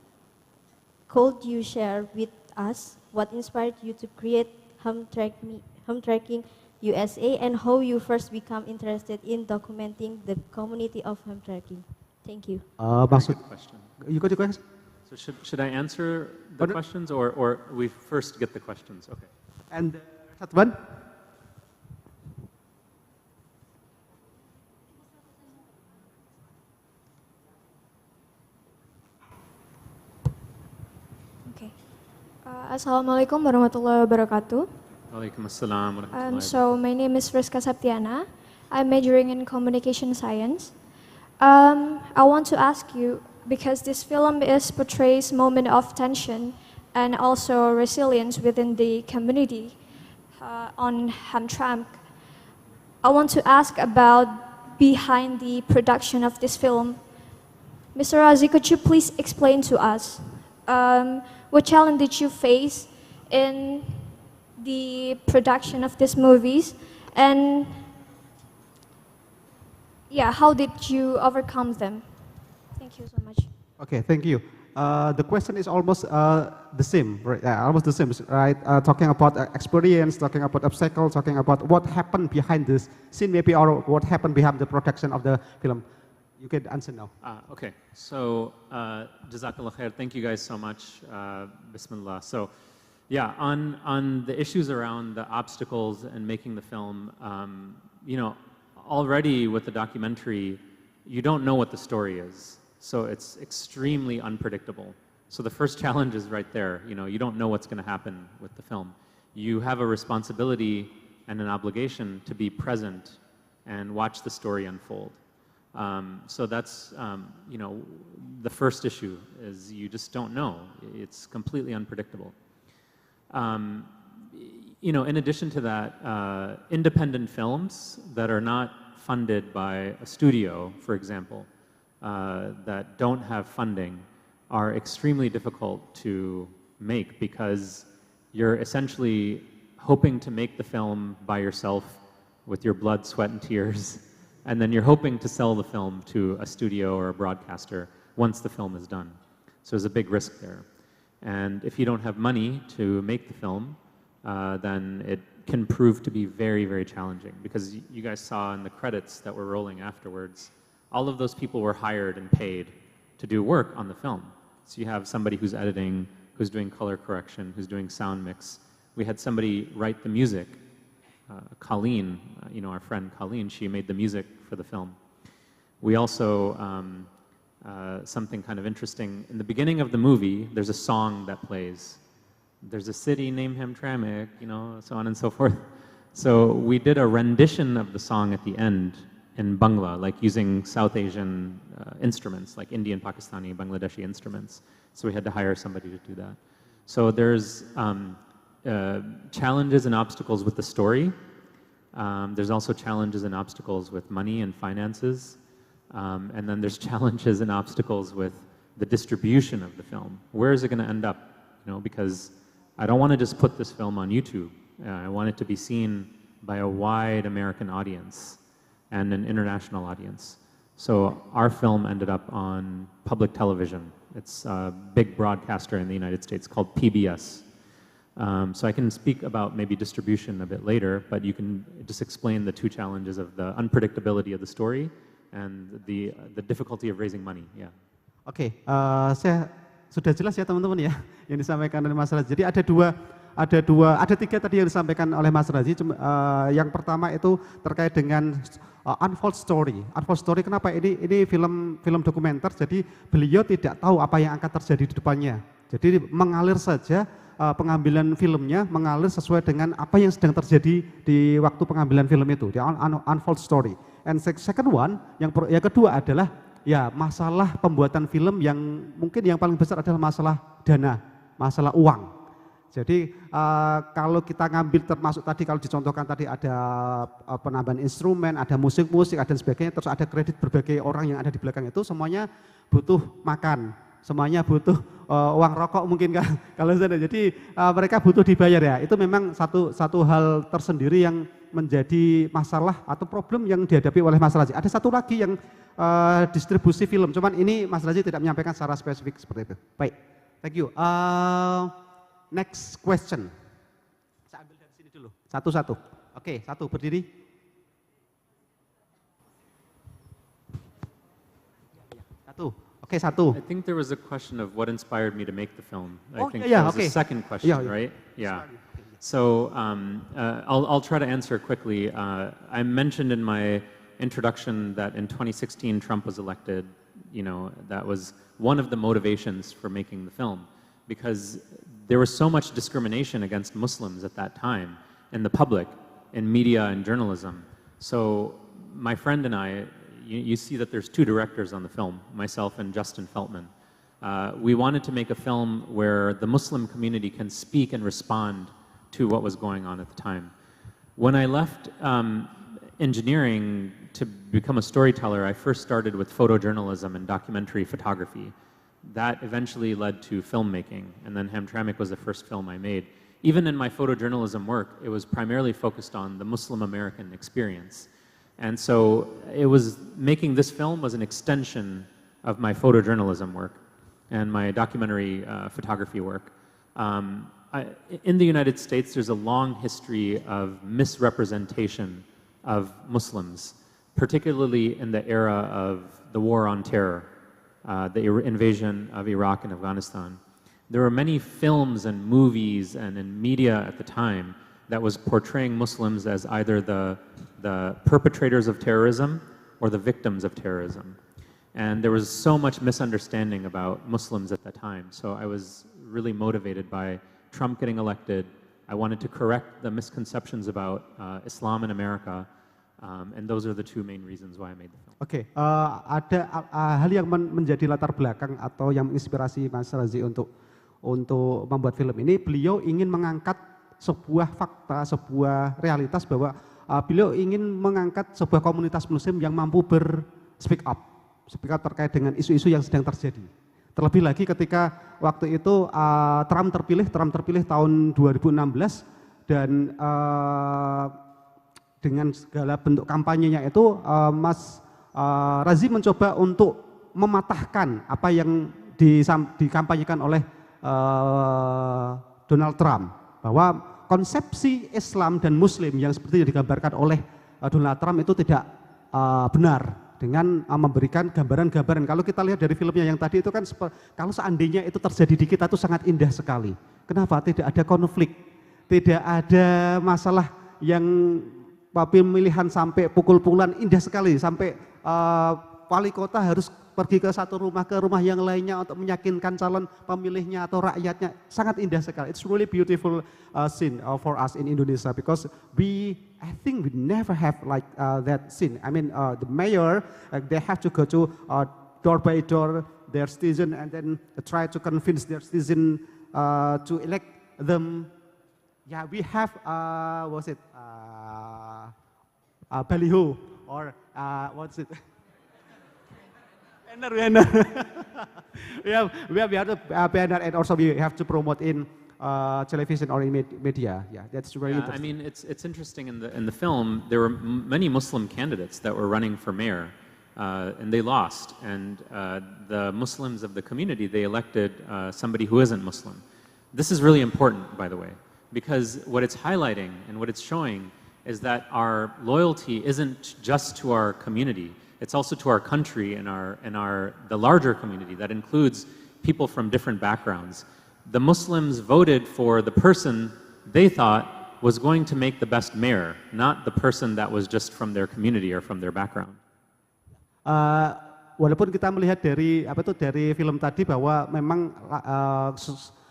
could you share with us what inspired you to create Home Tracking USA and how you first become interested in documenting the community of home tracking? Thank you. Maksud, Question. you got the question? So should I answer the questions or we first get the questions? Okay. And that one? Okay. Assalamualaikum warahmatullahi wabarakatuh. Waalaikumsalam warahmatullahi wabarakatuh. So my name is Friska Saptiana. I'm majoring in communication science. I want to ask you, because this film portrays moment of tension and also resilience within the community on Hamtramck. I want to ask about behind the production of this film. Mr. Razi, could you please explain to us what challenge did you face in the production of these movies, and how did you overcome them? Thank you so much. Okay, thank you. The question is almost the same, right? Almost the same, right? Talking about experience, talking about obstacles, talking about what happened behind this scene, maybe, or what happened behind the production of the film. You can answer now. Okay, so Jazakallah khair. Thank you guys so much. Bismillah. So, yeah, on the issues around the obstacles and making the film, already with the documentary, you don't know what the story is. So it's extremely unpredictable. So the first challenge is right there. You don't know what's going to happen with the film. You have a responsibility and an obligation to be present and watch the story unfold. So that's, the first issue is you just don't know. It's completely unpredictable. In addition to that, independent films that are not funded by a studio, for example, that don't have funding are extremely difficult to make because you're essentially hoping to make the film by yourself with your blood, sweat, and tears, and then you're hoping to sell the film to a studio or a broadcaster once the film is done. So there's a big risk there. And if you don't have money to make the film, then it can prove to be very, very challenging, because you guys saw in the credits that were rolling afterwards, all of those people were hired and paid to do work on the film. So you have somebody who's editing, who's doing color correction, who's doing sound mix. We had somebody write the music. Colleen, our friend Colleen, she made the music for the film. We also, something kind of interesting, in the beginning of the movie, there's a song that plays. There's a city named Hamtramck, so on and so forth. So we did a rendition of the song at the end in Bangla, like using South Asian instruments, like Indian, Pakistani, Bangladeshi instruments. So we had to hire somebody to do that. So there's challenges and obstacles with the story. There's also challenges and obstacles with money and finances. And then there's challenges and obstacles with the distribution of the film. Where is it going to end up? Because I don't want to just put this film on YouTube. I want it to be seen by a wide American audience and an international audience. So our film ended up on public television. It's a big broadcaster in the United States called PBS. So I can speak about maybe distribution a bit later, but you can just explain the two challenges of the unpredictability of the story and the difficulty of raising money. Yeah. Oke, saya sudah jelas ya teman-teman ya yang disampaikan oleh Mas Razi. Jadi ada tiga tadi yang disampaikan oleh Mas Razi. Yang pertama itu terkait dengan unfold story. Unfold story kenapa? Ini film dokumenter. Jadi beliau tidak tahu apa yang akan terjadi di depannya. Jadi mengalir saja. Pengambilan filmnya mengalir sesuai dengan apa yang sedang terjadi di waktu pengambilan film itu, di unfold story. And second one, yang kedua adalah ya masalah pembuatan film yang mungkin yang paling besar adalah masalah dana, masalah uang. Jadi kalau kita ngambil termasuk tadi kalau dicontohkan tadi ada penambahan instrumen, ada musik-musik, ada sebagainya, terus ada kredit berbagai orang yang ada di belakang itu semuanya butuh makan, semuanya butuh uang rokok mungkin kan kalau sana. Jadi mereka butuh dibayar ya. Itu memang satu hal tersendiri yang menjadi masalah atau problem yang dihadapi oleh Mas Razi. Ada satu lagi yang distribusi film, cuman ini Mas Razi tidak menyampaikan secara spesifik seperti itu. Baik, thank you. Next question. Saya ambil dari sini dulu, satu-satu. Oke, satu berdiri. Satu. Okay, satu. I think there was a question of what inspired me to make the film. I think yeah, that was okay. the second question, right? Yeah. So I'll try to answer quickly. I mentioned in my introduction that in 2016 Trump was elected. You know, that was one of the motivations for making the film, because there was so much discrimination against Muslims at that time in the public, in media and journalism. So my friend and I, you see that there's two directors on the film, myself and Justin Feltman. We wanted to make a film where the Muslim community can speak and respond to what was going on at the time. When I left engineering to become a storyteller, I first started with photojournalism and documentary photography. That eventually led to filmmaking, and then Hamtramck was the first film I made. Even in my photojournalism work, it was primarily focused on the Muslim American experience. And so it was, making this film was an extension of my photojournalism work and my documentary photography work. In the United States, there's a long history of misrepresentation of Muslims, particularly in the era of the war on terror, the invasion of Iraq and Afghanistan. There were many films and movies and in media at the time that was portraying Muslims as either the perpetrators of terrorism or the victims of terrorism. And there was so much misunderstanding about Muslims at that time. So I was really motivated by Trump getting elected. I wanted to correct the misconceptions about Islam in America. And those are the two main reasons why I made the film. Oke, ada hal yang menjadi latar belakang atau yang menginspirasi Mas Razi untuk membuat film ini. Beliau ingin mengangkat sebuah fakta, sebuah realitas bahwa beliau ingin mengangkat sebuah komunitas Muslim yang mampu speak up terkait dengan isu-isu yang sedang terjadi. Terlebih lagi ketika waktu itu Trump terpilih tahun 2016 dan dengan segala bentuk kampanyenya itu Mas Razi mencoba untuk mematahkan apa yang dikampanyekan oleh Donald Trump, bahwa konsepsi Islam dan Muslim yang seperti yang digambarkan oleh Donald Trump itu tidak benar, dengan memberikan gambaran-gambaran. Kalau kita lihat dari filmnya yang tadi itu kan, kalau seandainya itu terjadi di kita itu sangat indah sekali. Kenapa? Tidak ada konflik, tidak ada masalah yang pemilihan sampai pukul-pukulan, indah sekali, sampai wali kota harus pergi ke satu rumah ke rumah yang lainnya untuk meyakinkan calon pemilihnya atau rakyatnya. Sangat indah sekali. It's really beautiful scene for us in Indonesia, because I think we never have like that scene. I mean, the mayor, they have to go to door by door their citizen and then try to convince their citizen to elect them. Yeah, we have baliho or what's it? Banner. we have the banner, and also we have to promote in television or in media. Yeah, that's really interesting. I mean, it's interesting in the film. There were many Muslim candidates that were running for mayor, and they lost. And the Muslims of the community, they elected somebody who isn't Muslim. This is really important, by the way, because what it's highlighting and what it's showing is that our loyalty isn't just to our community. It's also to our country and the larger community that includes people from different backgrounds. The Muslims voted for the person they thought was going to make the best mayor, not the person that was just from their community or from their background. Walaupun kita melihat dari film tadi bahwa memang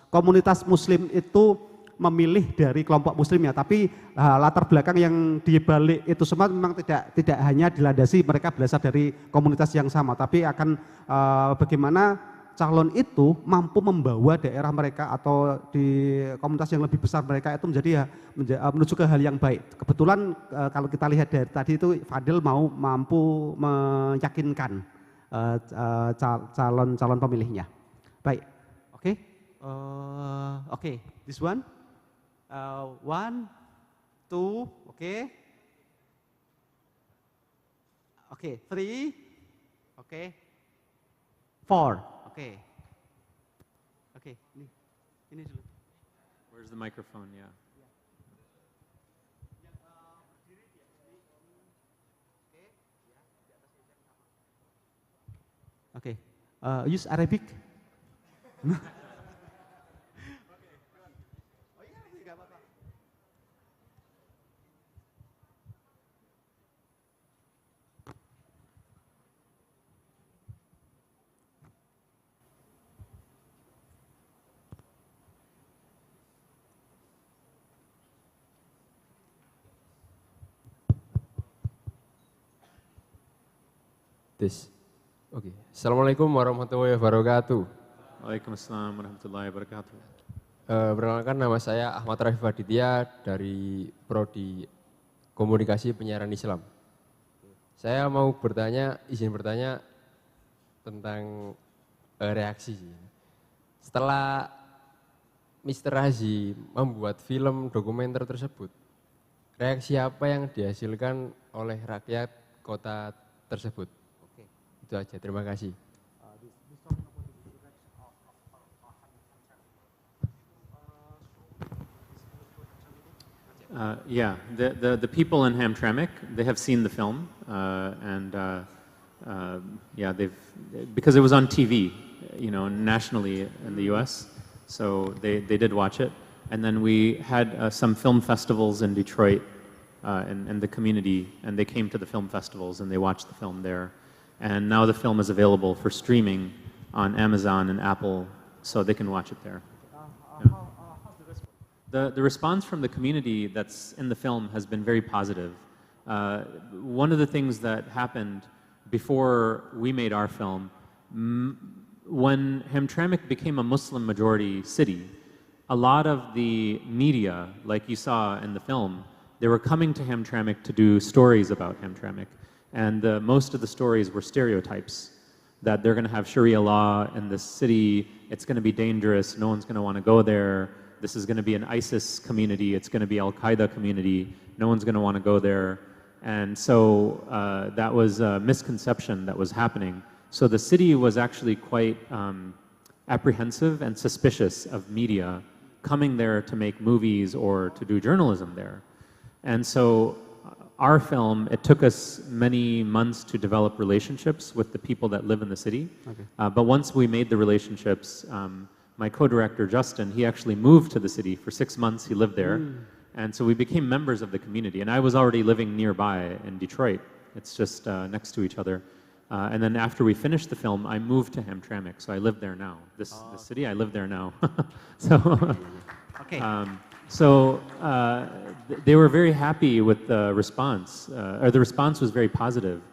komunitas Muslim itu memilih dari kelompok Muslimnya, tapi latar belakang yang dibalik itu semua memang tidak hanya dilandasi mereka berasal dari komunitas yang sama, tapi akan bagaimana calon itu mampu membawa daerah mereka atau di komunitas yang lebih besar mereka itu menuju ke hal yang baik. Kebetulan kalau kita lihat dari tadi itu Fadil mampu meyakinkan calon pemilihnya. Baik, oke. Oke, this one. 1, 2, oke. Oke, 3, oke. 4, oke. Oke, ini dulu. Where's the microphone? Yeah. Oke, use Arabic. Oke. Assalamualaikum warahmatullahi wabarakatuh. Waalaikumsalam warahmatullahi wabarakatuh. Perkenalkan, nama saya Ahmad Rafi Aditya dari Prodi Komunikasi Penyiaran Islam. Saya mau izin bertanya tentang reaksi. Setelah Mr. Razi membuat film dokumenter tersebut, reaksi apa yang dihasilkan oleh rakyat kota tersebut? Itu aja, terima kasih. Yeah, the people in Hamtramck, they have seen the film, yeah, because it was on TV, nationally in the U.S., so they did watch it. And then we had some film festivals in Detroit, in the community, and they came to the film festivals and they watched the film there. And now the film is available for streaming on Amazon and Apple, so they can watch it there. Yeah. The response from the community that's in the film has been very positive. One of the things that happened before we made our film, when Hamtramck became a Muslim majority city, a lot of the media, like you saw in the film, they were coming to Hamtramck to do stories about Hamtramck. And most of the stories were stereotypes, that they're going to have Sharia law in this city, it's going to be dangerous, no one's going to want to go there, this is going to be an ISIS community, it's going to be Al-Qaeda community, no one's going to want to go there. And so that was a misconception that was happening. So the city was actually quite apprehensive and suspicious of media coming there to make movies or to do journalism there. And so our film, it took us many months to develop relationships with the people that live in the city. Okay. But once we made the relationships, my co-director, Justin, he actually moved to the city for 6 months. He lived there. And so we became members of the community. And I was already living nearby in Detroit. It's just next to each other. And then after we finished the film, I moved to Hamtramck. So I live there now. This city, I live there now. Okay. They were very happy with the response, or the response was very positive,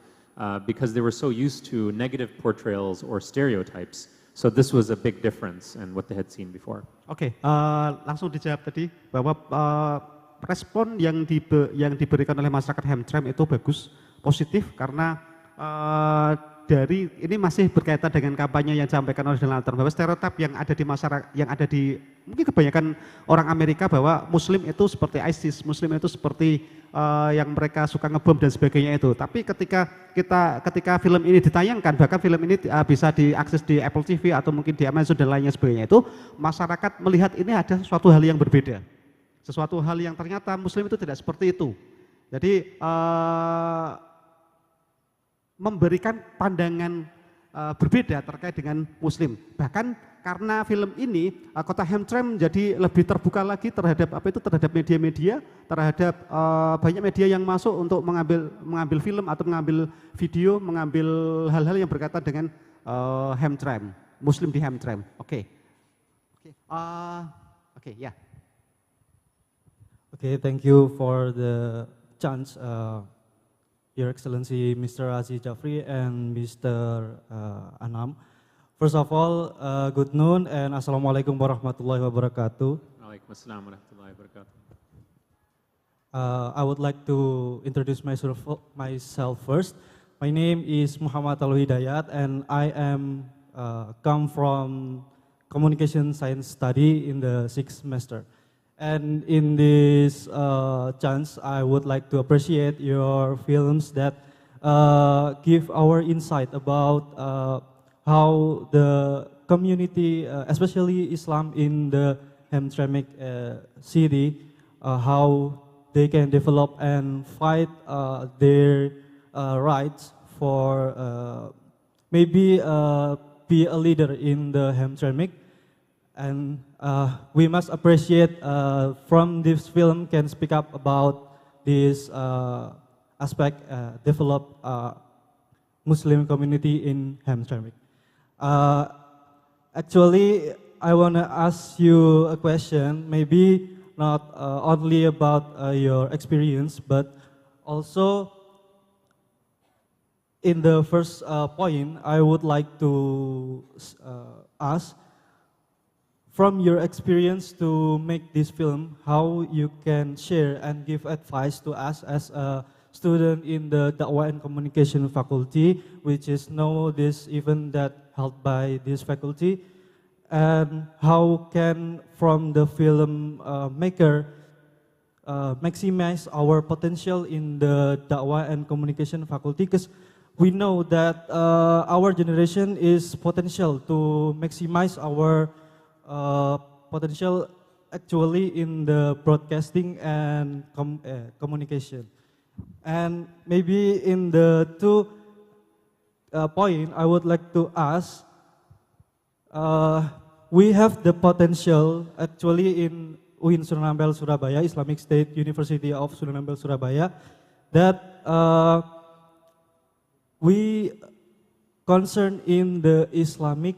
because they were so used to negative portrayals or stereotypes. So this was a big difference in what they had seen before. Oke, langsung dijawab tadi bahwa respon yang diberikan oleh masyarakat Hamtramck itu bagus, positif, karena dari ini masih berkaitan dengan kampanye yang disampaikan oleh Donald Trump bahwa stereotip yang ada di masyarakat, yang ada di mungkin kebanyakan orang Amerika bahwa Muslim itu seperti ISIS, Muslim itu seperti yang mereka suka ngebom dan sebagainya itu. Tapi ketika film ini ditayangkan, bahkan film ini bisa diakses di Apple TV atau mungkin di Amazon dan lainnya sebagainya itu, masyarakat melihat ini ada sesuatu hal yang berbeda, sesuatu hal yang ternyata Muslim itu tidak seperti itu. Jadi memberikan pandangan berbeda terkait dengan Muslim. Bahkan karena film ini, kota Hamtramck menjadi lebih terbuka lagi terhadap terhadap media-media, terhadap banyak media yang masuk untuk mengambil film atau mengambil video, mengambil hal-hal yang berkaitan dengan Hamtramck, Muslim di Hamtramck. Oke, ya. Okay, thank you for the chance. Your Excellency, Mr. Aziz Jafri and Mr. Anam. First of all, good noon and Assalamualaikum warahmatullahi wabarakatuh. Waalaikumsalam warahmatullahi wabarakatuh. I would like to introduce myself first. My name is Muhammad Al Hidayat and I am come from communication science study in the 6th semester. And in this chance, I would like to appreciate your films that give our insight about how the community, especially Islam in the Hamtramck city, how they can develop and fight their rights for maybe be a leader in the Hamtramck. And we must appreciate from this film can speak up about this aspect, develop Muslim community in Hamtramck. Actually, I want to ask you a question, maybe not only about your experience, but also in the first point, I would like to ask, from your experience to make this film, how you can share and give advice to us as a student in the Dakwah and Communication faculty, which is now this event that held by this faculty, and how can from the film maker maximize our potential in the Dakwah and Communication faculty, because we know that our generation is potential to maximize our potential actually in the broadcasting and communication. And maybe in the two point, I would like to ask, we have the potential actually in Uinsa Surabaya, Islamic State University of Surabaya, that we concern in the Islamic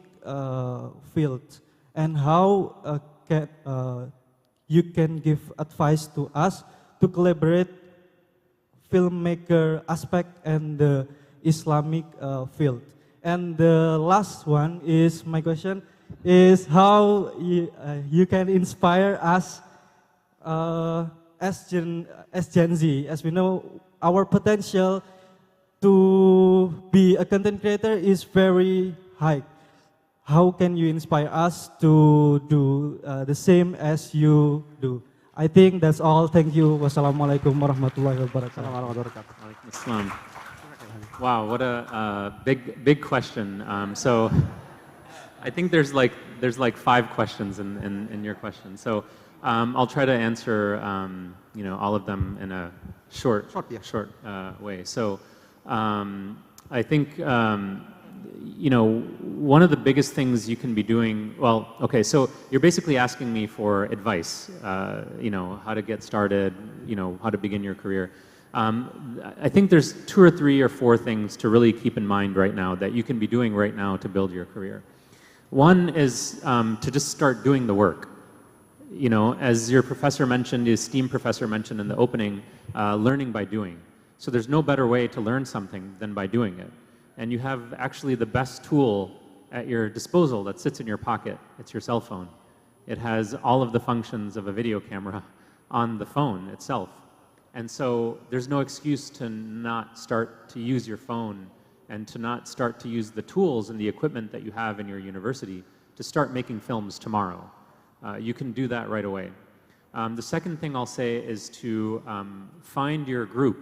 field, and how you can give advice to us to collaborate filmmaker aspect and the Islamic field. And the last one is, my question is how you can inspire us as Gen Z. As we know, our potential to be a content creator is very high. How can you inspire us to do the same as you do? I think that's all. Thank you. Wassalamualaikum warahmatullahi wabarakatuh. Islam. Wow, what a big question. So I think there's like 5 questions in your question. So I'll try to answer all of them in a short way. So I think one of the biggest things you can be doing, well, okay, so you're basically asking me for advice, how to get started, how to begin your career. I think there's 2 or 3 or 4 things to really keep in mind right now that you can be doing right now to build your career. One is to just start doing the work. As your professor mentioned, your esteemed professor mentioned in the opening, learning by doing. So there's no better way to learn something than by doing it. And you have actually the best tool at your disposal that sits in your pocket. It's your cell phone. It has all of the functions of a video camera on the phone itself. And so there's no excuse to not start to use your phone and to not start to use the tools and the equipment that you have in your university to start making films tomorrow. You can do that right away. The second thing I'll say is to find your group,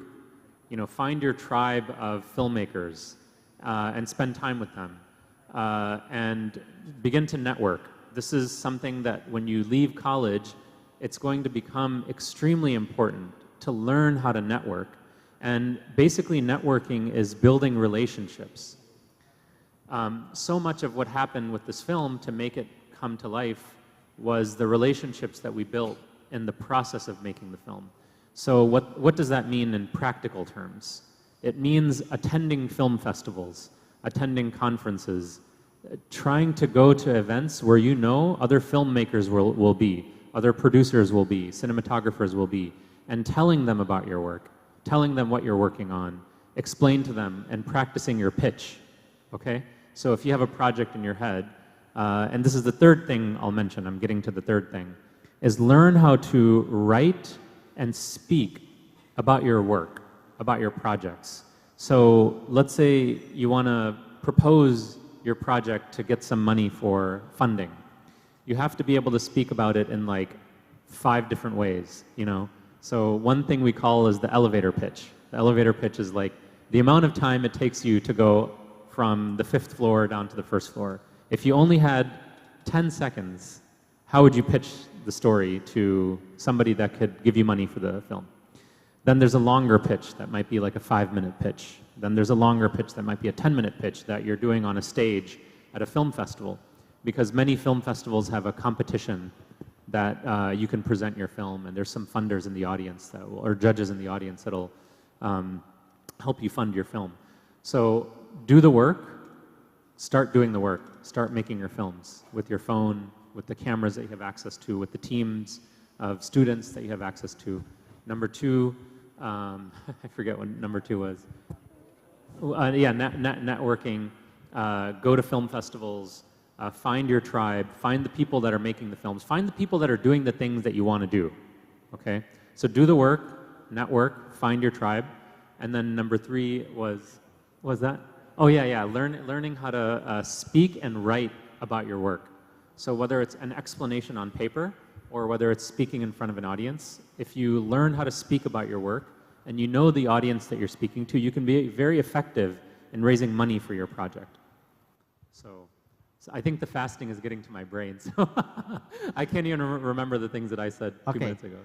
find your tribe of filmmakers and spend time with them and begin to network. This is something that when you leave college, it's going to become extremely important to learn how to network. And basically networking is building relationships. So much of what happened with this film to make it come to life was the relationships that we built in the process of making the film. So what does that mean in practical terms? It means attending film festivals, attending conferences, trying to go to events where other filmmakers will be, other producers will be, cinematographers will be, and telling them about your work, telling them what you're working on, explain to them, and practicing your pitch, okay? So if you have a project in your head, and this is the third thing I'll mention, I'm getting to the third thing, is learn how to write and speak about your work, about your projects. So let's say you want to propose your project to get some money for funding. you have to be able to speak about it in like 5 different ways, you know. So one thing we call is the elevator pitch. The elevator pitch is like the amount of time it takes you to go from the 5th floor down to the 1st floor. If you only had 10 seconds, how would you pitch the story to somebody that could give you money for the film? Then there's a longer pitch that might be like a 5-minute pitch. Then there's a longer pitch that might be a 10-minute pitch that you're doing on a stage at a film festival. Because many film festivals have a competition that you can present your film, and there's some funders in the audience that will, or judges in the audience that'll help you fund your film. So do the work, start doing the work, start making your films with your phone, with the cameras that you have access to, with the teams of students that you have access to. Number 2, I forget what number 2 was. Yeah, networking, go to film festivals, find your tribe, find the people that are making the films, find the people that are doing the things that you want to do, okay? So do the work, network, find your tribe, and then number 3 was that? Oh yeah, learning how to speak and write about your work. So whether it's an explanation on paper or whether it's speaking in front of an audience, if you learn how to speak about your work and you know the audience that you're speaking to, you can be very effective in raising money for your project. So I think the fasting is getting to my brain, so I can't even remember the things that I said 2 minutes ago.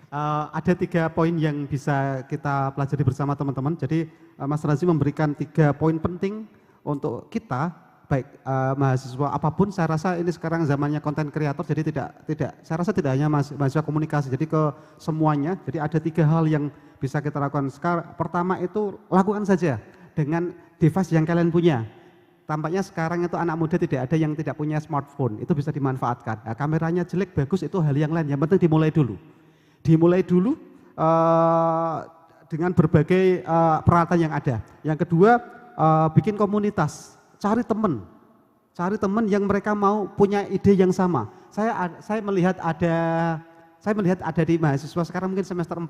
Ada 3 poin yang bisa kita pelajari bersama teman-teman. Jadi Mas Razi memberikan 3 poin penting untuk kita, baik mahasiswa apapun. Saya rasa ini sekarang zamannya konten kreator, jadi saya rasa tidak hanya mahasiswa komunikasi, jadi ke semuanya. Jadi ada 3 hal yang bisa kita lakukan. Sekarang, pertama itu lakukan saja dengan device yang kalian punya. Tampaknya sekarang itu anak muda tidak ada yang tidak punya smartphone, itu bisa dimanfaatkan. Nah, kameranya jelek, bagus, itu hal yang lain, yang penting dimulai dulu. Dimulai dulu dengan berbagai peralatan yang ada. Yang kedua, bikin komunitas, cari teman yang mereka mau punya ide yang sama. Saya melihat ada di mahasiswa sekarang mungkin semester 4,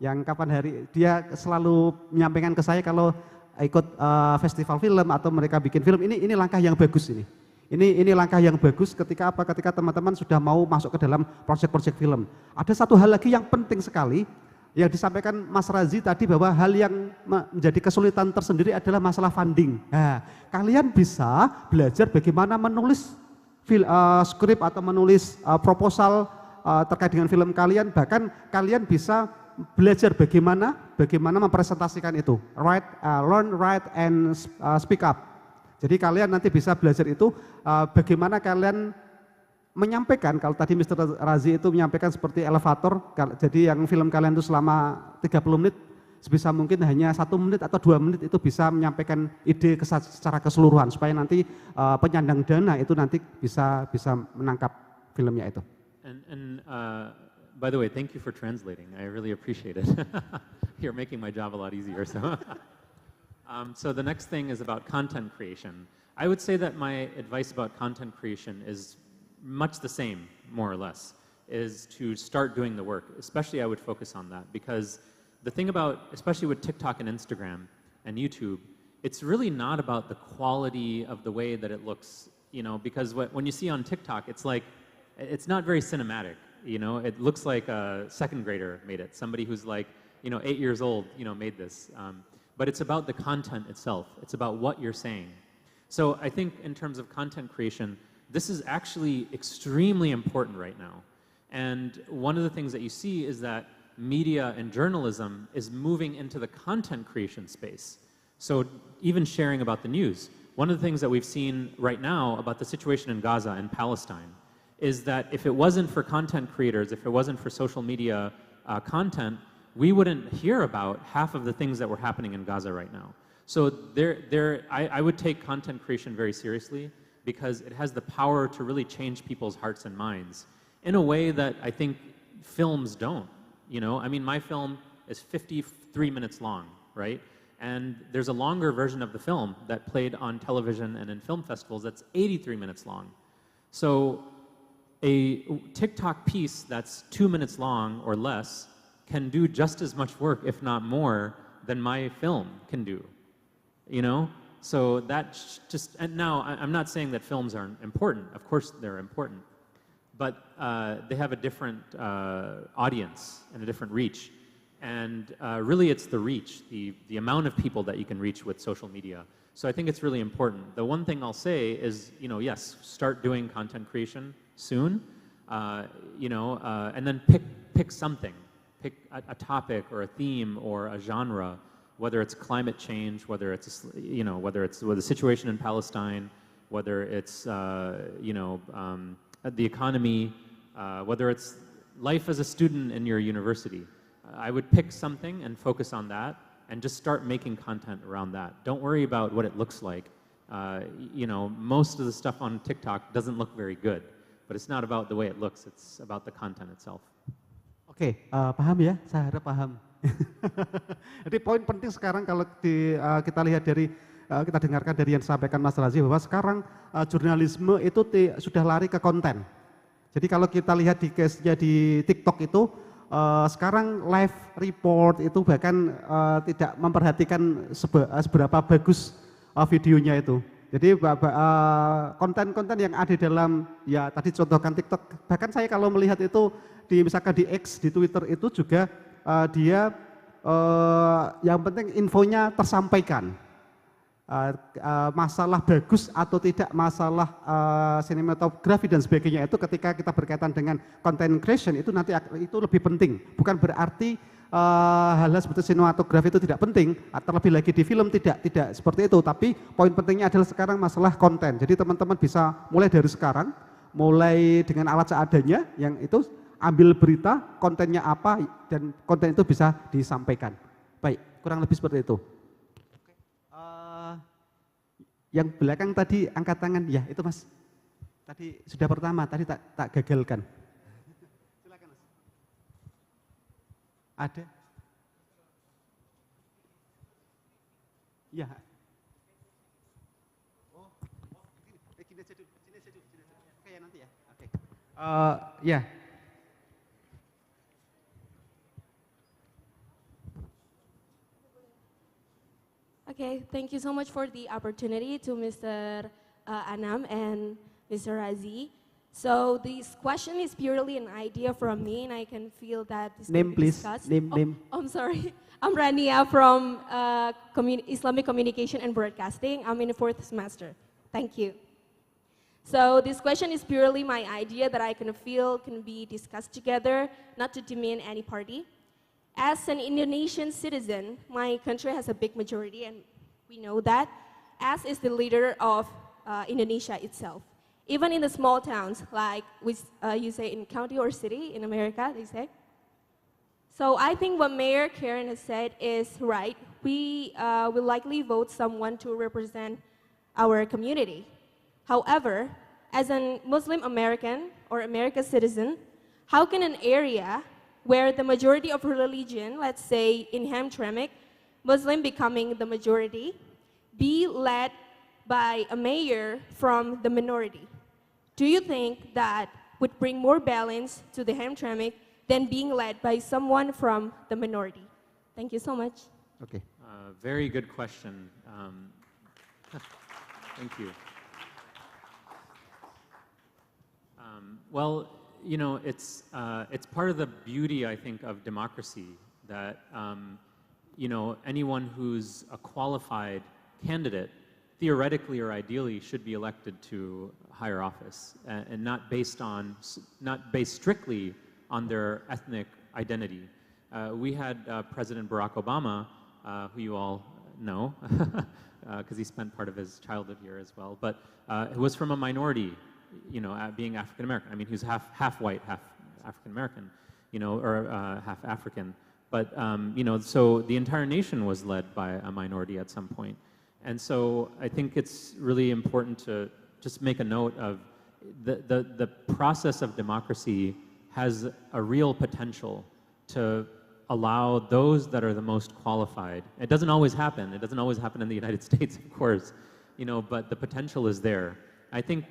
yang kapan hari dia selalu menyampaikan ke saya kalau ikut festival film atau mereka bikin film, ini langkah yang bagus ini. Ini langkah yang bagus ketika apa? Ketika teman-teman sudah mau masuk ke dalam proyek-proyek film. Ada satu hal lagi yang penting sekali yang disampaikan Mas Razi tadi, bahwa hal yang menjadi kesulitan tersendiri adalah masalah funding. Nah, kalian bisa belajar bagaimana menulis skrip atau menulis proposal terkait dengan film kalian, bahkan kalian bisa belajar bagaimana mempresentasikan itu, learn, write, and speak up. Jadi kalian nanti bisa belajar itu bagaimana kalian menyampaikan. Kalau tadi Mr. Razi itu menyampaikan seperti elevator, jadi yang film kalian itu selama 30 menit, sebisa mungkin hanya 1 menit atau 2 menit itu bisa menyampaikan ide secara keseluruhan, supaya nanti penyandang dana itu nanti bisa menangkap filmnya itu. By the way, thank you for translating. I really appreciate it. You're making my job a lot easier. So the next thing is about content creation. I would say that my advice about content creation is much the same, more or less, is to start doing the work. Especially I would focus on that, because the thing about, especially with TikTok and Instagram and YouTube, it's really not about the quality of the way that it looks, you know, because when you see on TikTok, it's like, it's not very cinematic. You know, it looks like a 2nd grader made it. Somebody who's like, 8 years old, made this. But it's about the content itself. It's about what you're saying. So I think in terms of content creation, this is actually extremely important right now. And one of the things that you see is that media and journalism is moving into the content creation space. So even sharing about the news. One of the things that we've seen right now about the situation in Gaza and Palestine is that if it wasn't for content creators, if it wasn't for social media content, we wouldn't hear about half of the things that were happening in Gaza right now. So I would take content creation very seriously, because it has the power to really change people's hearts and minds in a way that I think films don't. I mean, my film is 53 minutes long, right? And there's a longer version of the film that played on television and in film festivals that's 83 minutes long. So a TikTok piece that's 2 minutes long or less can do just as much work, if not more, than my film can do, So that's just, and now I'm not saying that films aren't important. Of course they're important. but they have a different audience and a different reach. And really it's the reach, the amount of people that you can reach with social media. So I think it's really important. The one thing I'll say is, yes, start doing content creation soon, and then pick something. Pick a topic or a theme or a genre, whether it's climate change, whether it's, whether it's the situation in Palestine, whether it's, the economy, whether it's life as a student in your university. I would pick something and focus on that and just start making content around that. Don't worry about what it looks like. Most of the stuff on TikTok doesn't look very good, but it's not about the way it looks, it's about the content itself. Oke, paham ya? Saya harap paham. Jadi poin penting sekarang kalau kita lihat dari, kita dengarkan dari yang disampaikan Mas Razi bahwa sekarang jurnalisme itu sudah lari ke konten. Jadi kalau kita lihat di case-nya di TikTok itu, sekarang live report itu bahkan tidak memperhatikan seberapa bagus videonya itu. Jadi konten-konten yang ada dalam, ya tadi contohkan TikTok, bahkan saya kalau melihat itu misalkan di X, di Twitter itu juga dia yang penting infonya tersampaikan. Masalah bagus atau tidak, masalah sinematografi dan sebagainya itu ketika kita berkaitan dengan content creation itu nanti itu lebih penting. Bukan berarti hal-hal seperti sinematografi itu tidak penting, terlebih lagi di film tidak seperti itu. Tapi poin pentingnya adalah sekarang masalah konten. Jadi teman-teman bisa mulai dari sekarang, mulai dengan alat seadanya yang itu ambil berita, kontennya apa dan konten itu bisa disampaikan. Baik, kurang lebih seperti itu. Yang belakang tadi angkat tangan, ya itu Mas. Tadi sudah pertama, tadi tak gagalkan. Silakan Mas. Ada? Ya. Oh, gini aja dulu, sini aja dulu. Kayak nanti ya. Oke. Ya. Okay, thank you so much for the opportunity to Mr. Anam and Mr. Razi. So this question is purely an idea from me, and I can feel that this Name, can be please. discussed. Name. Oh, I'm sorry. I'm Rania from Islamic Communication and Broadcasting. I'm in the 4th semester. Thank you. So this question is purely my idea that I can feel can be discussed together, not to demean any party. As an Indonesian citizen, my country has a big majority, and we know that, as is the leader of Indonesia itself. Even in the small towns, like you say in county or city in America, they say. So I think what Mayor Karen has said is right. We will likely vote someone to represent our community. However, as a Muslim American or American citizen, how can an area where the majority of religion, let's say in Hamtramck, Muslim becoming the majority, be led by a mayor from the minority? Do you think that would bring more balance to the Hamtramck than being led by someone from the minority? Thank you so much. Okay. Very good question. Thank you. Well, it's part of the beauty, I think, of democracy that, anyone who's a qualified candidate, theoretically or ideally, should be elected to higher office, and not based strictly on their ethnic identity. We had President Barack Obama, who you all know, because he spent part of his childhood here as well, but who was from a minority, being African American. I mean, he's half white, half African American, or half African. But so the entire nation was led by a minority at some point. And so I think it's really important to just make a note of the process of democracy has a real potential to allow those that are the most qualified. It doesn't always happen. It doesn't always happen in the United States, of course, but the potential is there. I think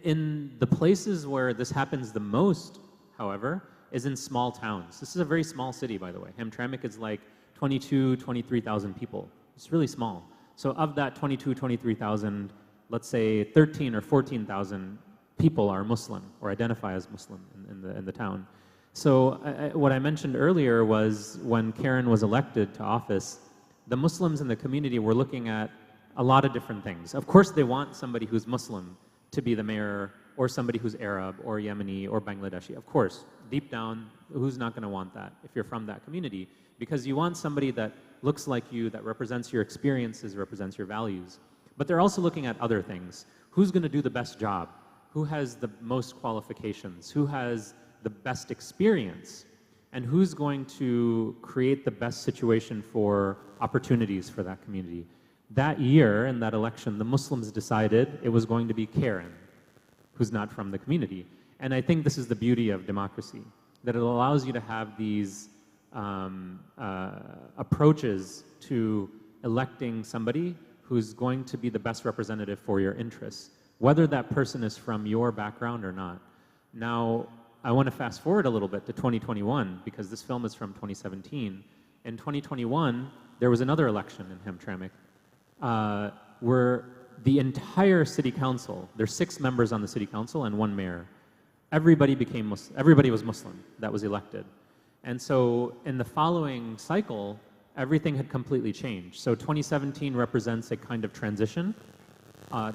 in the places where this happens the most, however, is in small towns. This is a very small city, by the way. Hamtramck is like 23,000 people. It's really small. So of that 23,000, let's say 13 or 14,000 people are Muslim or identify as Muslim in the town. So what I mentioned earlier was when Karen was elected to office, the Muslims in the community were looking at a lot of different things. Of course, they want somebody who's Muslim to be the mayor, or somebody who's Arab or Yemeni or Bangladeshi. Of course, deep down, who's not going to want that if you're from that community? Because you want somebody that looks like you, that represents your experiences, represents your values. But they're also looking at other things. Who's going to do the best job? Who has the most qualifications? Who has the best experience? And who's going to create the best situation for opportunities for that community? That year, in that election, the Muslims decided it was going to be Karen, who's not from the community. And I think this is the beauty of democracy, that it allows you to have these approaches to electing somebody who's going to be the best representative for your interests, whether that person is from your background or not. Now, I want to fast forward a little bit to 2021, because this film is from 2017. In 2021, there was another election in Hamtramck, where the entire city council, there's 6 members on the city council and 1 mayor, everybody became Muslim, everybody was Muslim that was elected. And so in the following cycle, everything had completely changed. So 2017 represents a kind of transition.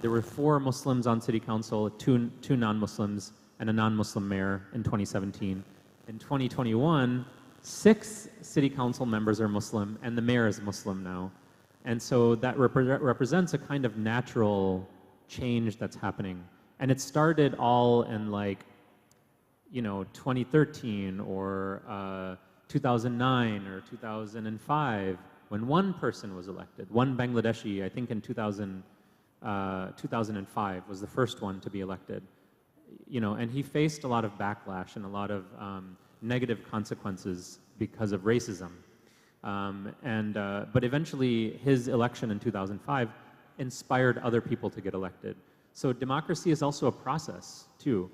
There were 4 Muslims on city council, 2 non-Muslims, and a non-Muslim mayor in 2017. In 2021, 6 city council members are Muslim, and the mayor is Muslim now. And so that represents a kind of natural change that's happening. And it started all in 2013 or 2009 or 2005, when one person was elected, one Bangladeshi, I think in 2005 was the first one to be elected. And he faced a lot of backlash and a lot of negative consequences because of racism. But eventually his election in 2005 inspired other people to get elected. So democracy is also a process too.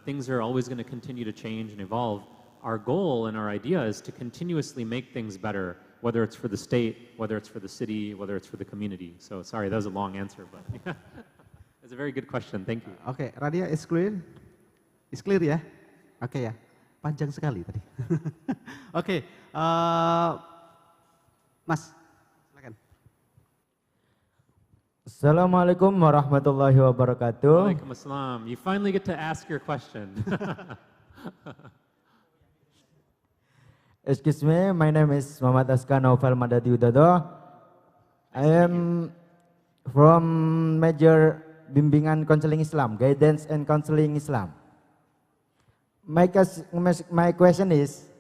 Things are always going to continue to change and evolve. Our goal and our idea is to continuously make things better, whether it's for the state, whether it's for the city, whether it's for the community. So sorry, that was a long answer, but it's a very good question. Thank you. Okay, Radia, it's clear? It's clear ya? Okay ya, panjang sekali tadi. Okay, Mas, silakan. Assalamualaikum warahmatullahi wabarakatuh. Waalaikumsalam. You finally get to ask your question. Excuse me, my name is Muhammad Aska Naufal Madadi Udodo. I am from major Bimbingan Counseling Islam, Guidance and Counseling Islam. My question is,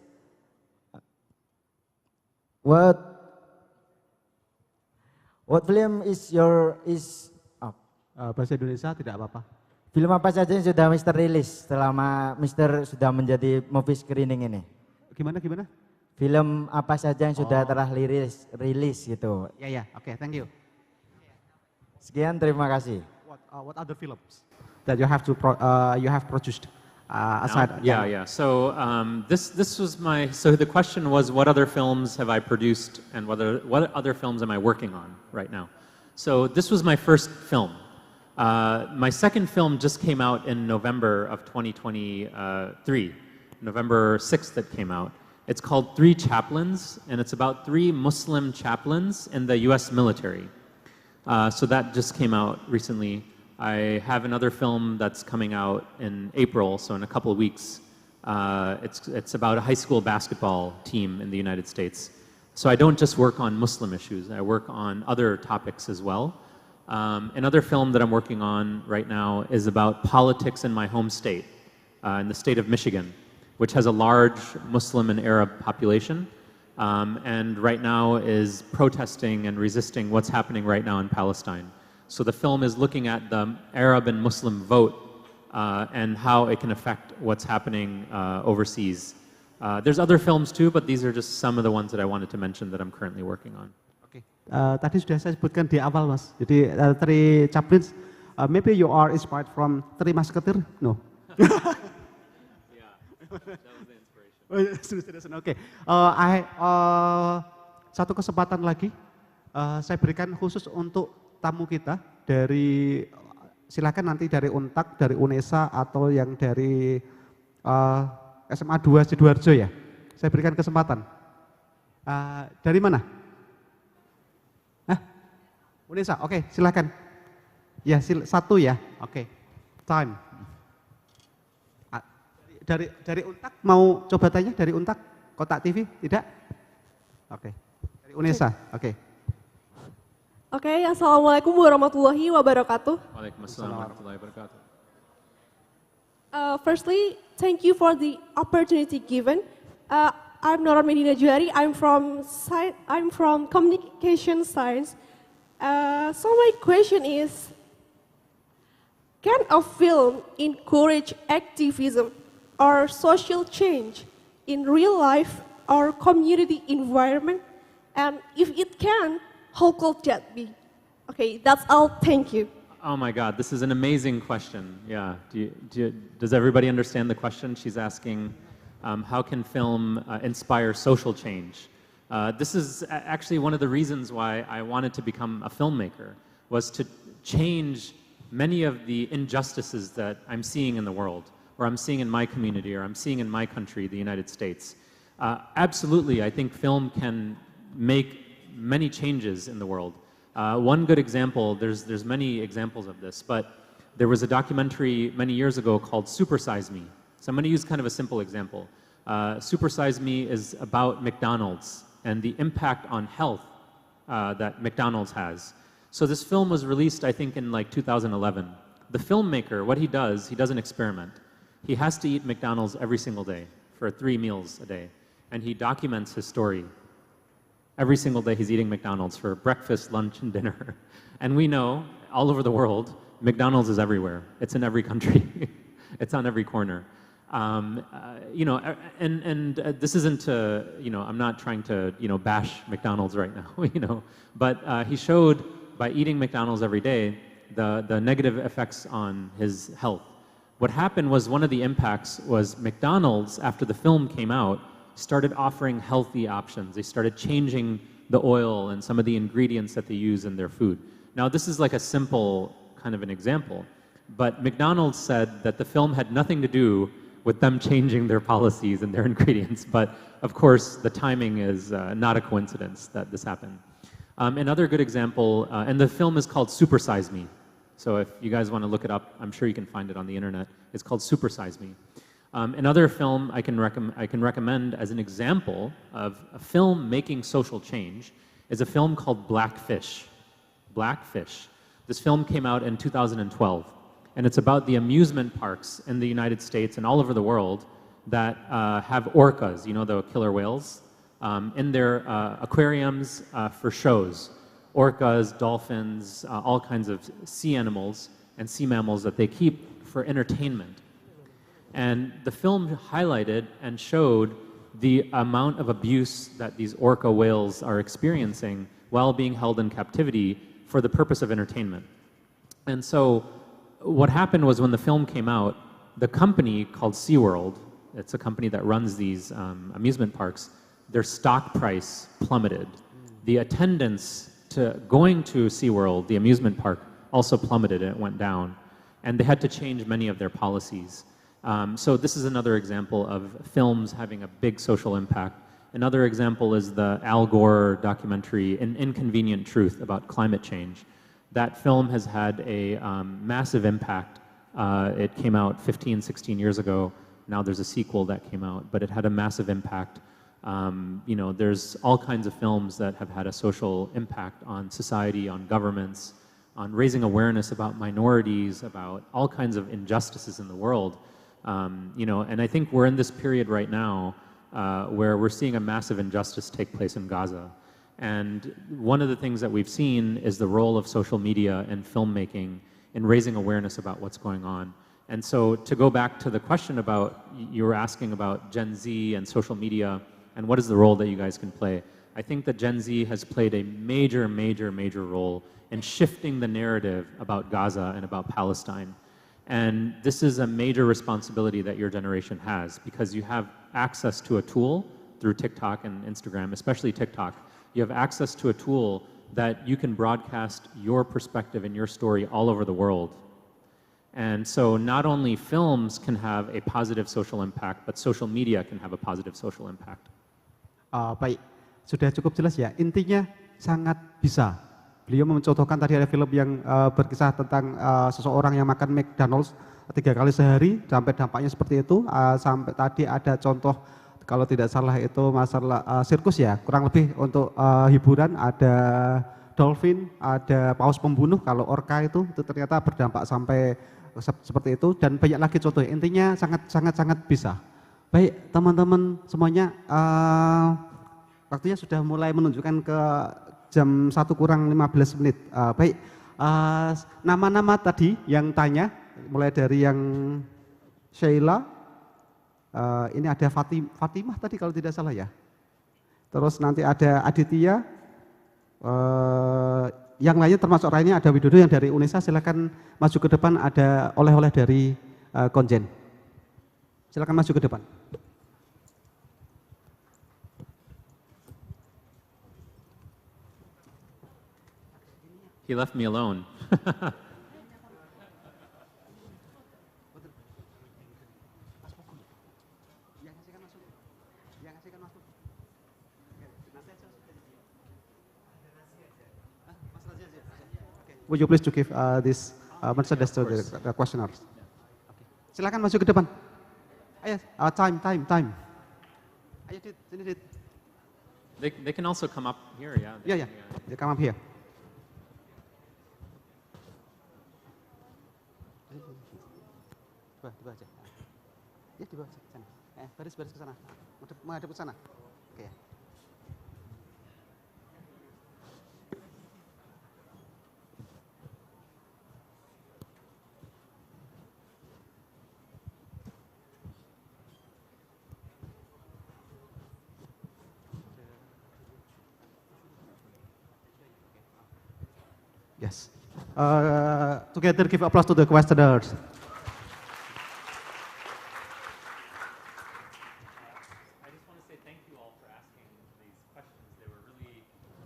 what film is bahasa Indonesia tidak apa-apa. Film apa saja yang sudah Mr. rilis selama Mr. sudah menjadi movie screening ini? Gimana? Film apa saja yang sudah telah rilis gitu? Ya, oke, thank you. Sekian, terima kasih. What other films that you have produced aside? Yeah. So this was so the question was, what other films have I produced, and what other films am I working on right now? So this was my first film. My second film just came out in November of 2023. November 6th it came out. It's called 3 Chaplains, and it's about 3 Muslim chaplains in the US military. So that just came out recently. I have another film that's coming out in April, so in a couple of weeks. It's about a high school basketball team in the United States. So I don't just work on Muslim issues, I work on other topics as well. Another film that I'm working on right now is about politics in my home state, in the state of Michigan, which has a large Muslim and Arab population, and right now is protesting and resisting what's happening right now in Palestine. So the film is looking at the Arab and Muslim vote and how it can affect what's happening overseas. There's other films too, but these are just some of the ones that I wanted to mention that I'm currently working on. Okay. Tadi sudah saya sebutkan di awal, Mas. Jadi 3 Chaplains, maybe you are inspired from 3 Musketeers? No. That was the inspiration. Okay. Satu kesempatan lagi saya berikan khusus untuk tamu kita dari silakan nanti dari Untak, dari Uinsa atau yang dari SMA 2 Sidoarjo ya. Saya berikan kesempatan. Dari mana? Uinsa, oke, silakan. Ya, satu ya, oke. Time. Dari Untak mau coba tanya dari Untak, Kotak TV, tidak? Oke. Dari Uinsa, oke. Oke, Assalamualaikum warahmatullahi wabarakatuh. Waalaikumsalam warahmatullahi wabarakatuh. Firstly, thank you for the opportunity given. I'm Nora Medina Juari. I'm from Communication Science. So my question is, can a film encourage activism or social change in real life or community environment? And if it can, how could that be? Okay, that's all. Thank you. Oh my God, this is an amazing question. Yeah, does everybody understand the question? She's asking, how can film inspire social change? This is actually one of the reasons why I wanted to become a filmmaker, was to change many of the injustices that I'm seeing in the world, or I'm seeing in my community, or I'm seeing in my country, the United States. Absolutely, I think film can make many changes in the world. One good example, there's many examples of this, but there was a documentary many years ago called Super Size Me. So I'm going to use kind of a simple example. Super Size Me is about McDonald's and the impact on health that McDonald's has. So this film was released, I think, in like 2011. The filmmaker, what he does an experiment. He has to eat McDonald's every single day for 3 meals a day, and he documents his story. Every single day he's eating McDonald's for breakfast, lunch, and dinner. And we know, all over the world, McDonald's is everywhere. It's in every country. It's on every corner. You know, and this isn't to, you know, I'm not trying to, you know, bash McDonald's right now, you know, but he showed by eating McDonald's every day the negative effects on his health. What happened was one of the impacts was McDonald's, after the film came out, started offering healthy options. They started changing the oil and some of the ingredients that they use in their food. Now, this is like a simple kind of an example, but McDonald's said that the film had nothing to do with them changing their policies and their ingredients, but of course the timing is not a coincidence that this happened. Another good example, and the film is called Super Size Me. So if you guys want to look it up, I'm sure you can find it on the internet. It's called Super Size Me. Another film I can recommend as an example of a film making social change is a film called Blackfish. Blackfish. This film came out in 2012, and it's about the amusement parks in the United States and all over the world that have orcas, you know, the killer whales, in their aquariums for shows. Orcas, dolphins, all kinds of sea animals and sea mammals that they keep for entertainment. And the film highlighted and showed the amount of abuse that these orca whales are experiencing while being held in captivity for the purpose of entertainment. And so what happened was when the film came out, the company called SeaWorld, it's a company that runs these amusement parks, their stock price plummeted. The attendance to going to SeaWorld, the amusement park, also plummeted and it went down. And they had to change many of their policies. So this is another example of films having a big social impact. Another example is the Al Gore documentary, An Inconvenient Truth, about climate change. That film has had a massive impact. It came out 15, 16 years ago. Now there's a sequel that came out, but it had a massive impact. You know, there's all kinds of films that have had a social impact on society, on governments, on raising awareness about minorities, about all kinds of injustices in the world. You know, and I think we're in this period right now where we're seeing a massive injustice take place in Gaza. And one of the things that we've seen is the role of social media and filmmaking in raising awareness about what's going on. And so to go back to the question about, you were asking about Gen Z and social media and what is the role that you guys can play. I think that Gen Z has played a major, major, major role in shifting the narrative about Gaza and about Palestine. And this is a major responsibility that your generation has because you have access to a tool through TikTok and Instagram, especially TikTok. You have access to a tool that you can broadcast your perspective and your story all over the world. And so not only films can have a positive social impact, but social media can have a positive social impact. Baik, sudah cukup jelas ya. Intinya sangat bisa. Beliau mencontohkan tadi ada film yang berkisah tentang seseorang yang makan McDonald's 3 kali sehari, sampai dampaknya seperti itu. Sampai tadi ada contoh, kalau tidak salah itu masalah sirkus ya, kurang lebih untuk hiburan, ada dolphin, ada paus pembunuh, kalau orca itu ternyata berdampak sampai seperti itu, dan banyak lagi contoh. Intinya sangat bisa. Baik teman-teman semuanya, waktunya sudah mulai menunjukkan ke jam 1 kurang 15 menit. Baik, nama-nama tadi yang tanya, mulai dari yang Sheila, ini ada Fatimah tadi kalau tidak salah ya. Terus nanti ada Aditya, yang lainnya termasuk lainnya ada Widodo yang dari Uinsa. Silakan maju ke depan, ada oleh-oleh dari konjen. Silakan maju ke depan. He left me alone. Would you please to give this Mercedes to the questioners? Silakan maju ke depan. Ayo, time. Ayo, sini. They can also come up here, yeah. Yeah. They come up here. Di bawah aja. Ya, di bawah sana. Baris ke sana. Menghadap ke sana. Oke. Yes. Together give applause to the questioners.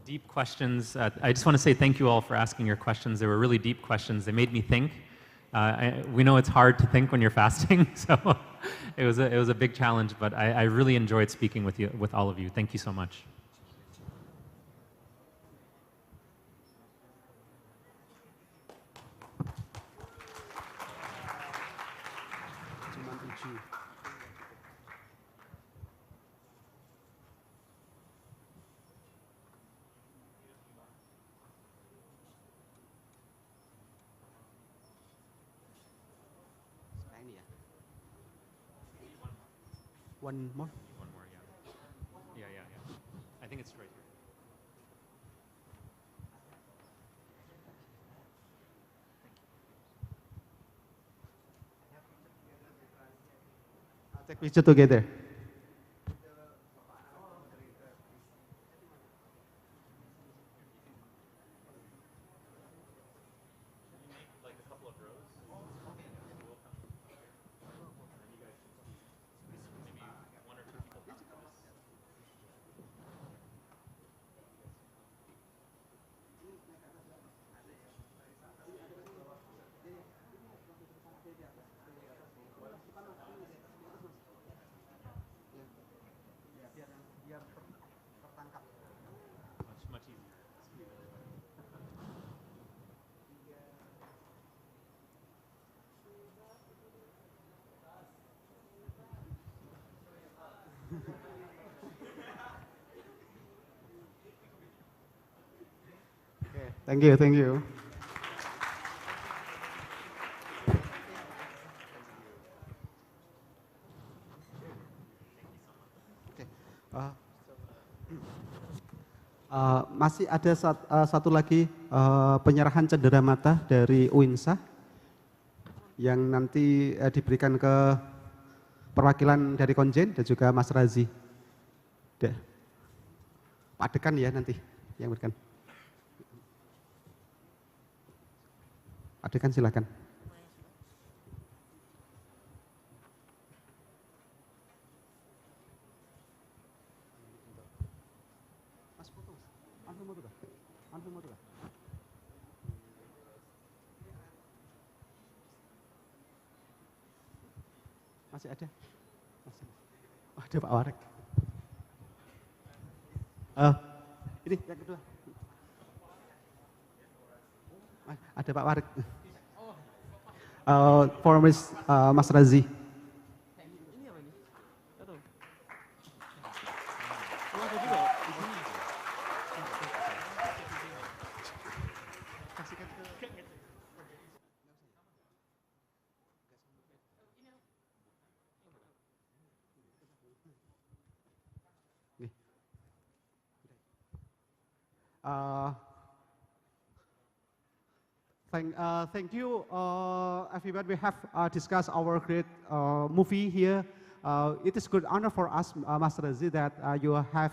Deep questions. I just want to say thank you all for asking your questions. They were really deep questions. They made me think. We know it's hard to think when you're fasting, so it was a big challenge. But I really enjoyed speaking with all of you. Thank you so much. One more? One more, yeah. Yeah. I think it's right here. Take picture together. Thank you. Masih ada satu lagi penyerahan cendera mata dari Uinsa yang nanti diberikan ke perwakilan dari konjen dan juga Mas Razi. Pak Dekan ya nanti yang berikan. Adekan silakan. Masih ada? Oh, ada Pak Warek. Ini yang kedua. Ada Pak Warek. For Mas Razi. Thank you, everyone. We have discussed our great movie here. It is good honor for us, Mas Razi, that you have,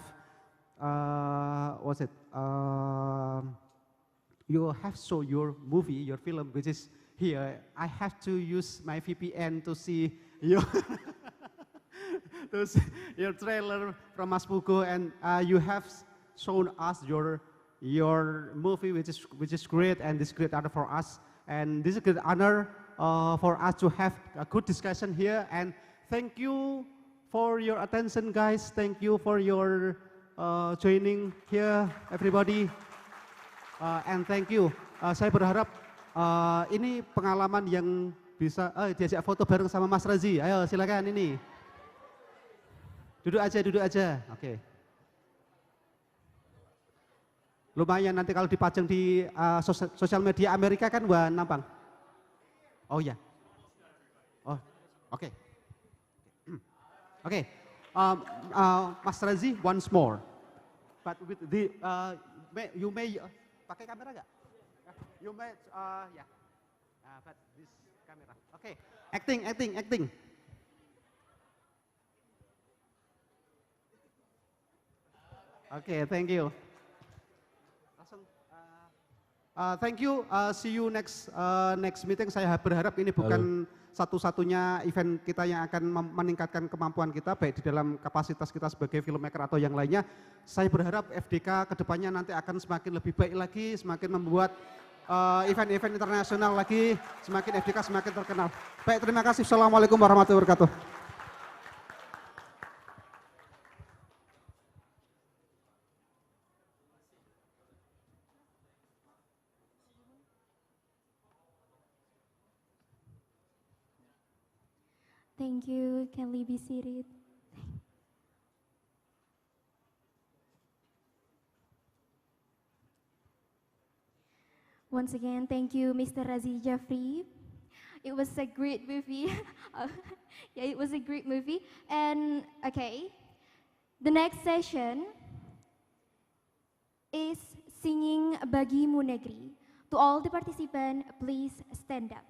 you have shown your movie, your film, which is here. I have to use my VPN to see your, your trailer from Mas Pugo, and you have shown us your movie, which is great, and this great honor for us. And this is a great honor for us to have a good discussion here. And thank you for your attention, guys. Thank you for your joining here, everybody. And thank you. Saya berharap ini pengalaman yang bisa diajak foto bareng sama Mas Razi. Ayo silakan ini. Duduk aja. Oke. Lumayan nanti kalau dipajang di sosial media Amerika kan wah nampang. Oh ya. Oh, oke. Oke. Mas Razi once more. But with the you may pakai kamera nggak? You may yeah. But this camera. Oke. Acting. Oke, thank you. Thank you. See you next meeting. Saya berharap ini bukan satu-satunya event kita yang akan meningkatkan kemampuan kita baik di dalam kapasitas kita sebagai filmmaker atau yang lainnya. Saya berharap FDK kedepannya nanti akan semakin lebih baik lagi, semakin membuat event-event internasional lagi, semakin FDK semakin terkenal. Baik, terima kasih. Assalamualaikum warahmatullahi wabarakatuh. Thank you. Can we be seated? Once again, thank you, Mr. Razi Jafri. It was a great movie. Yeah, it was a great movie. And okay, the next session is singing Bagimu Negeri. To all the participants, please stand up.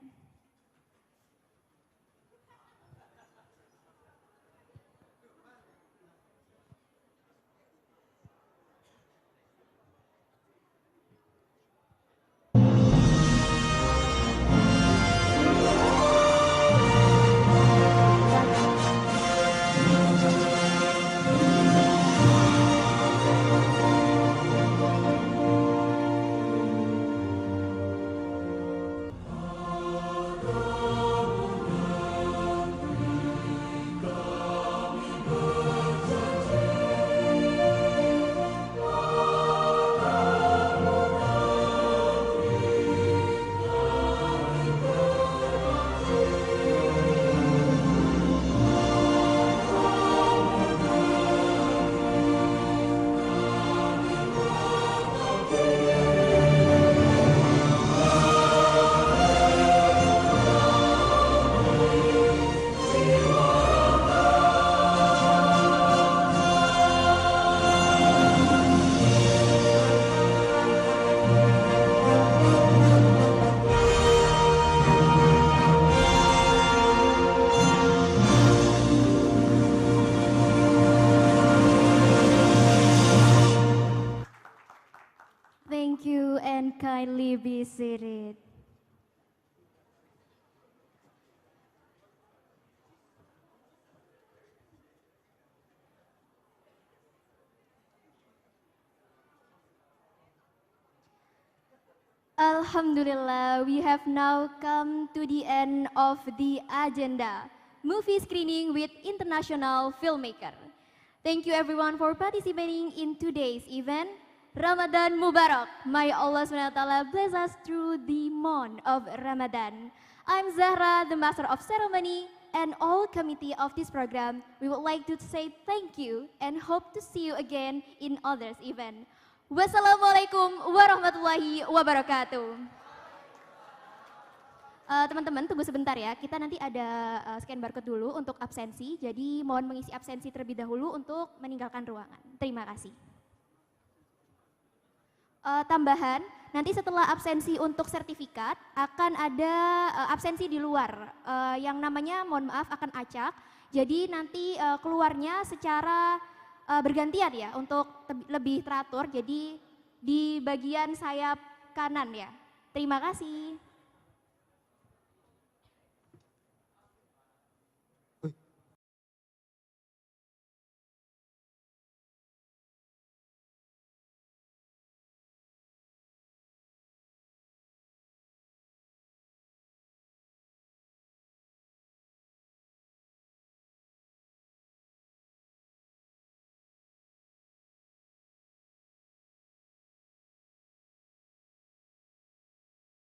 Thank you and kindly be seated. Alhamdulillah, we have now come to the end of the agenda. movie screening with international filmmaker. Thank you everyone for participating in today's event. Ramadan Mubarak. May Allah SWT bless us through the month of Ramadan. I'm Zahra, the Master of Ceremony, and all committee of this program. We would like to say thank you and hope to see you again in others event. Wassalamualaikum warahmatullahi wabarakatuh. Teman-teman tunggu sebentar ya, kita nanti ada scan barcode dulu untuk absensi, jadi mohon mengisi absensi terlebih dahulu untuk meninggalkan ruangan. Terima kasih. Tambahan, nanti setelah absensi untuk sertifikat akan ada absensi di luar yang namanya mohon maaf akan acak, jadi nanti keluarnya secara bergantian ya untuk lebih teratur, jadi di bagian sayap kanan ya. Terima kasih.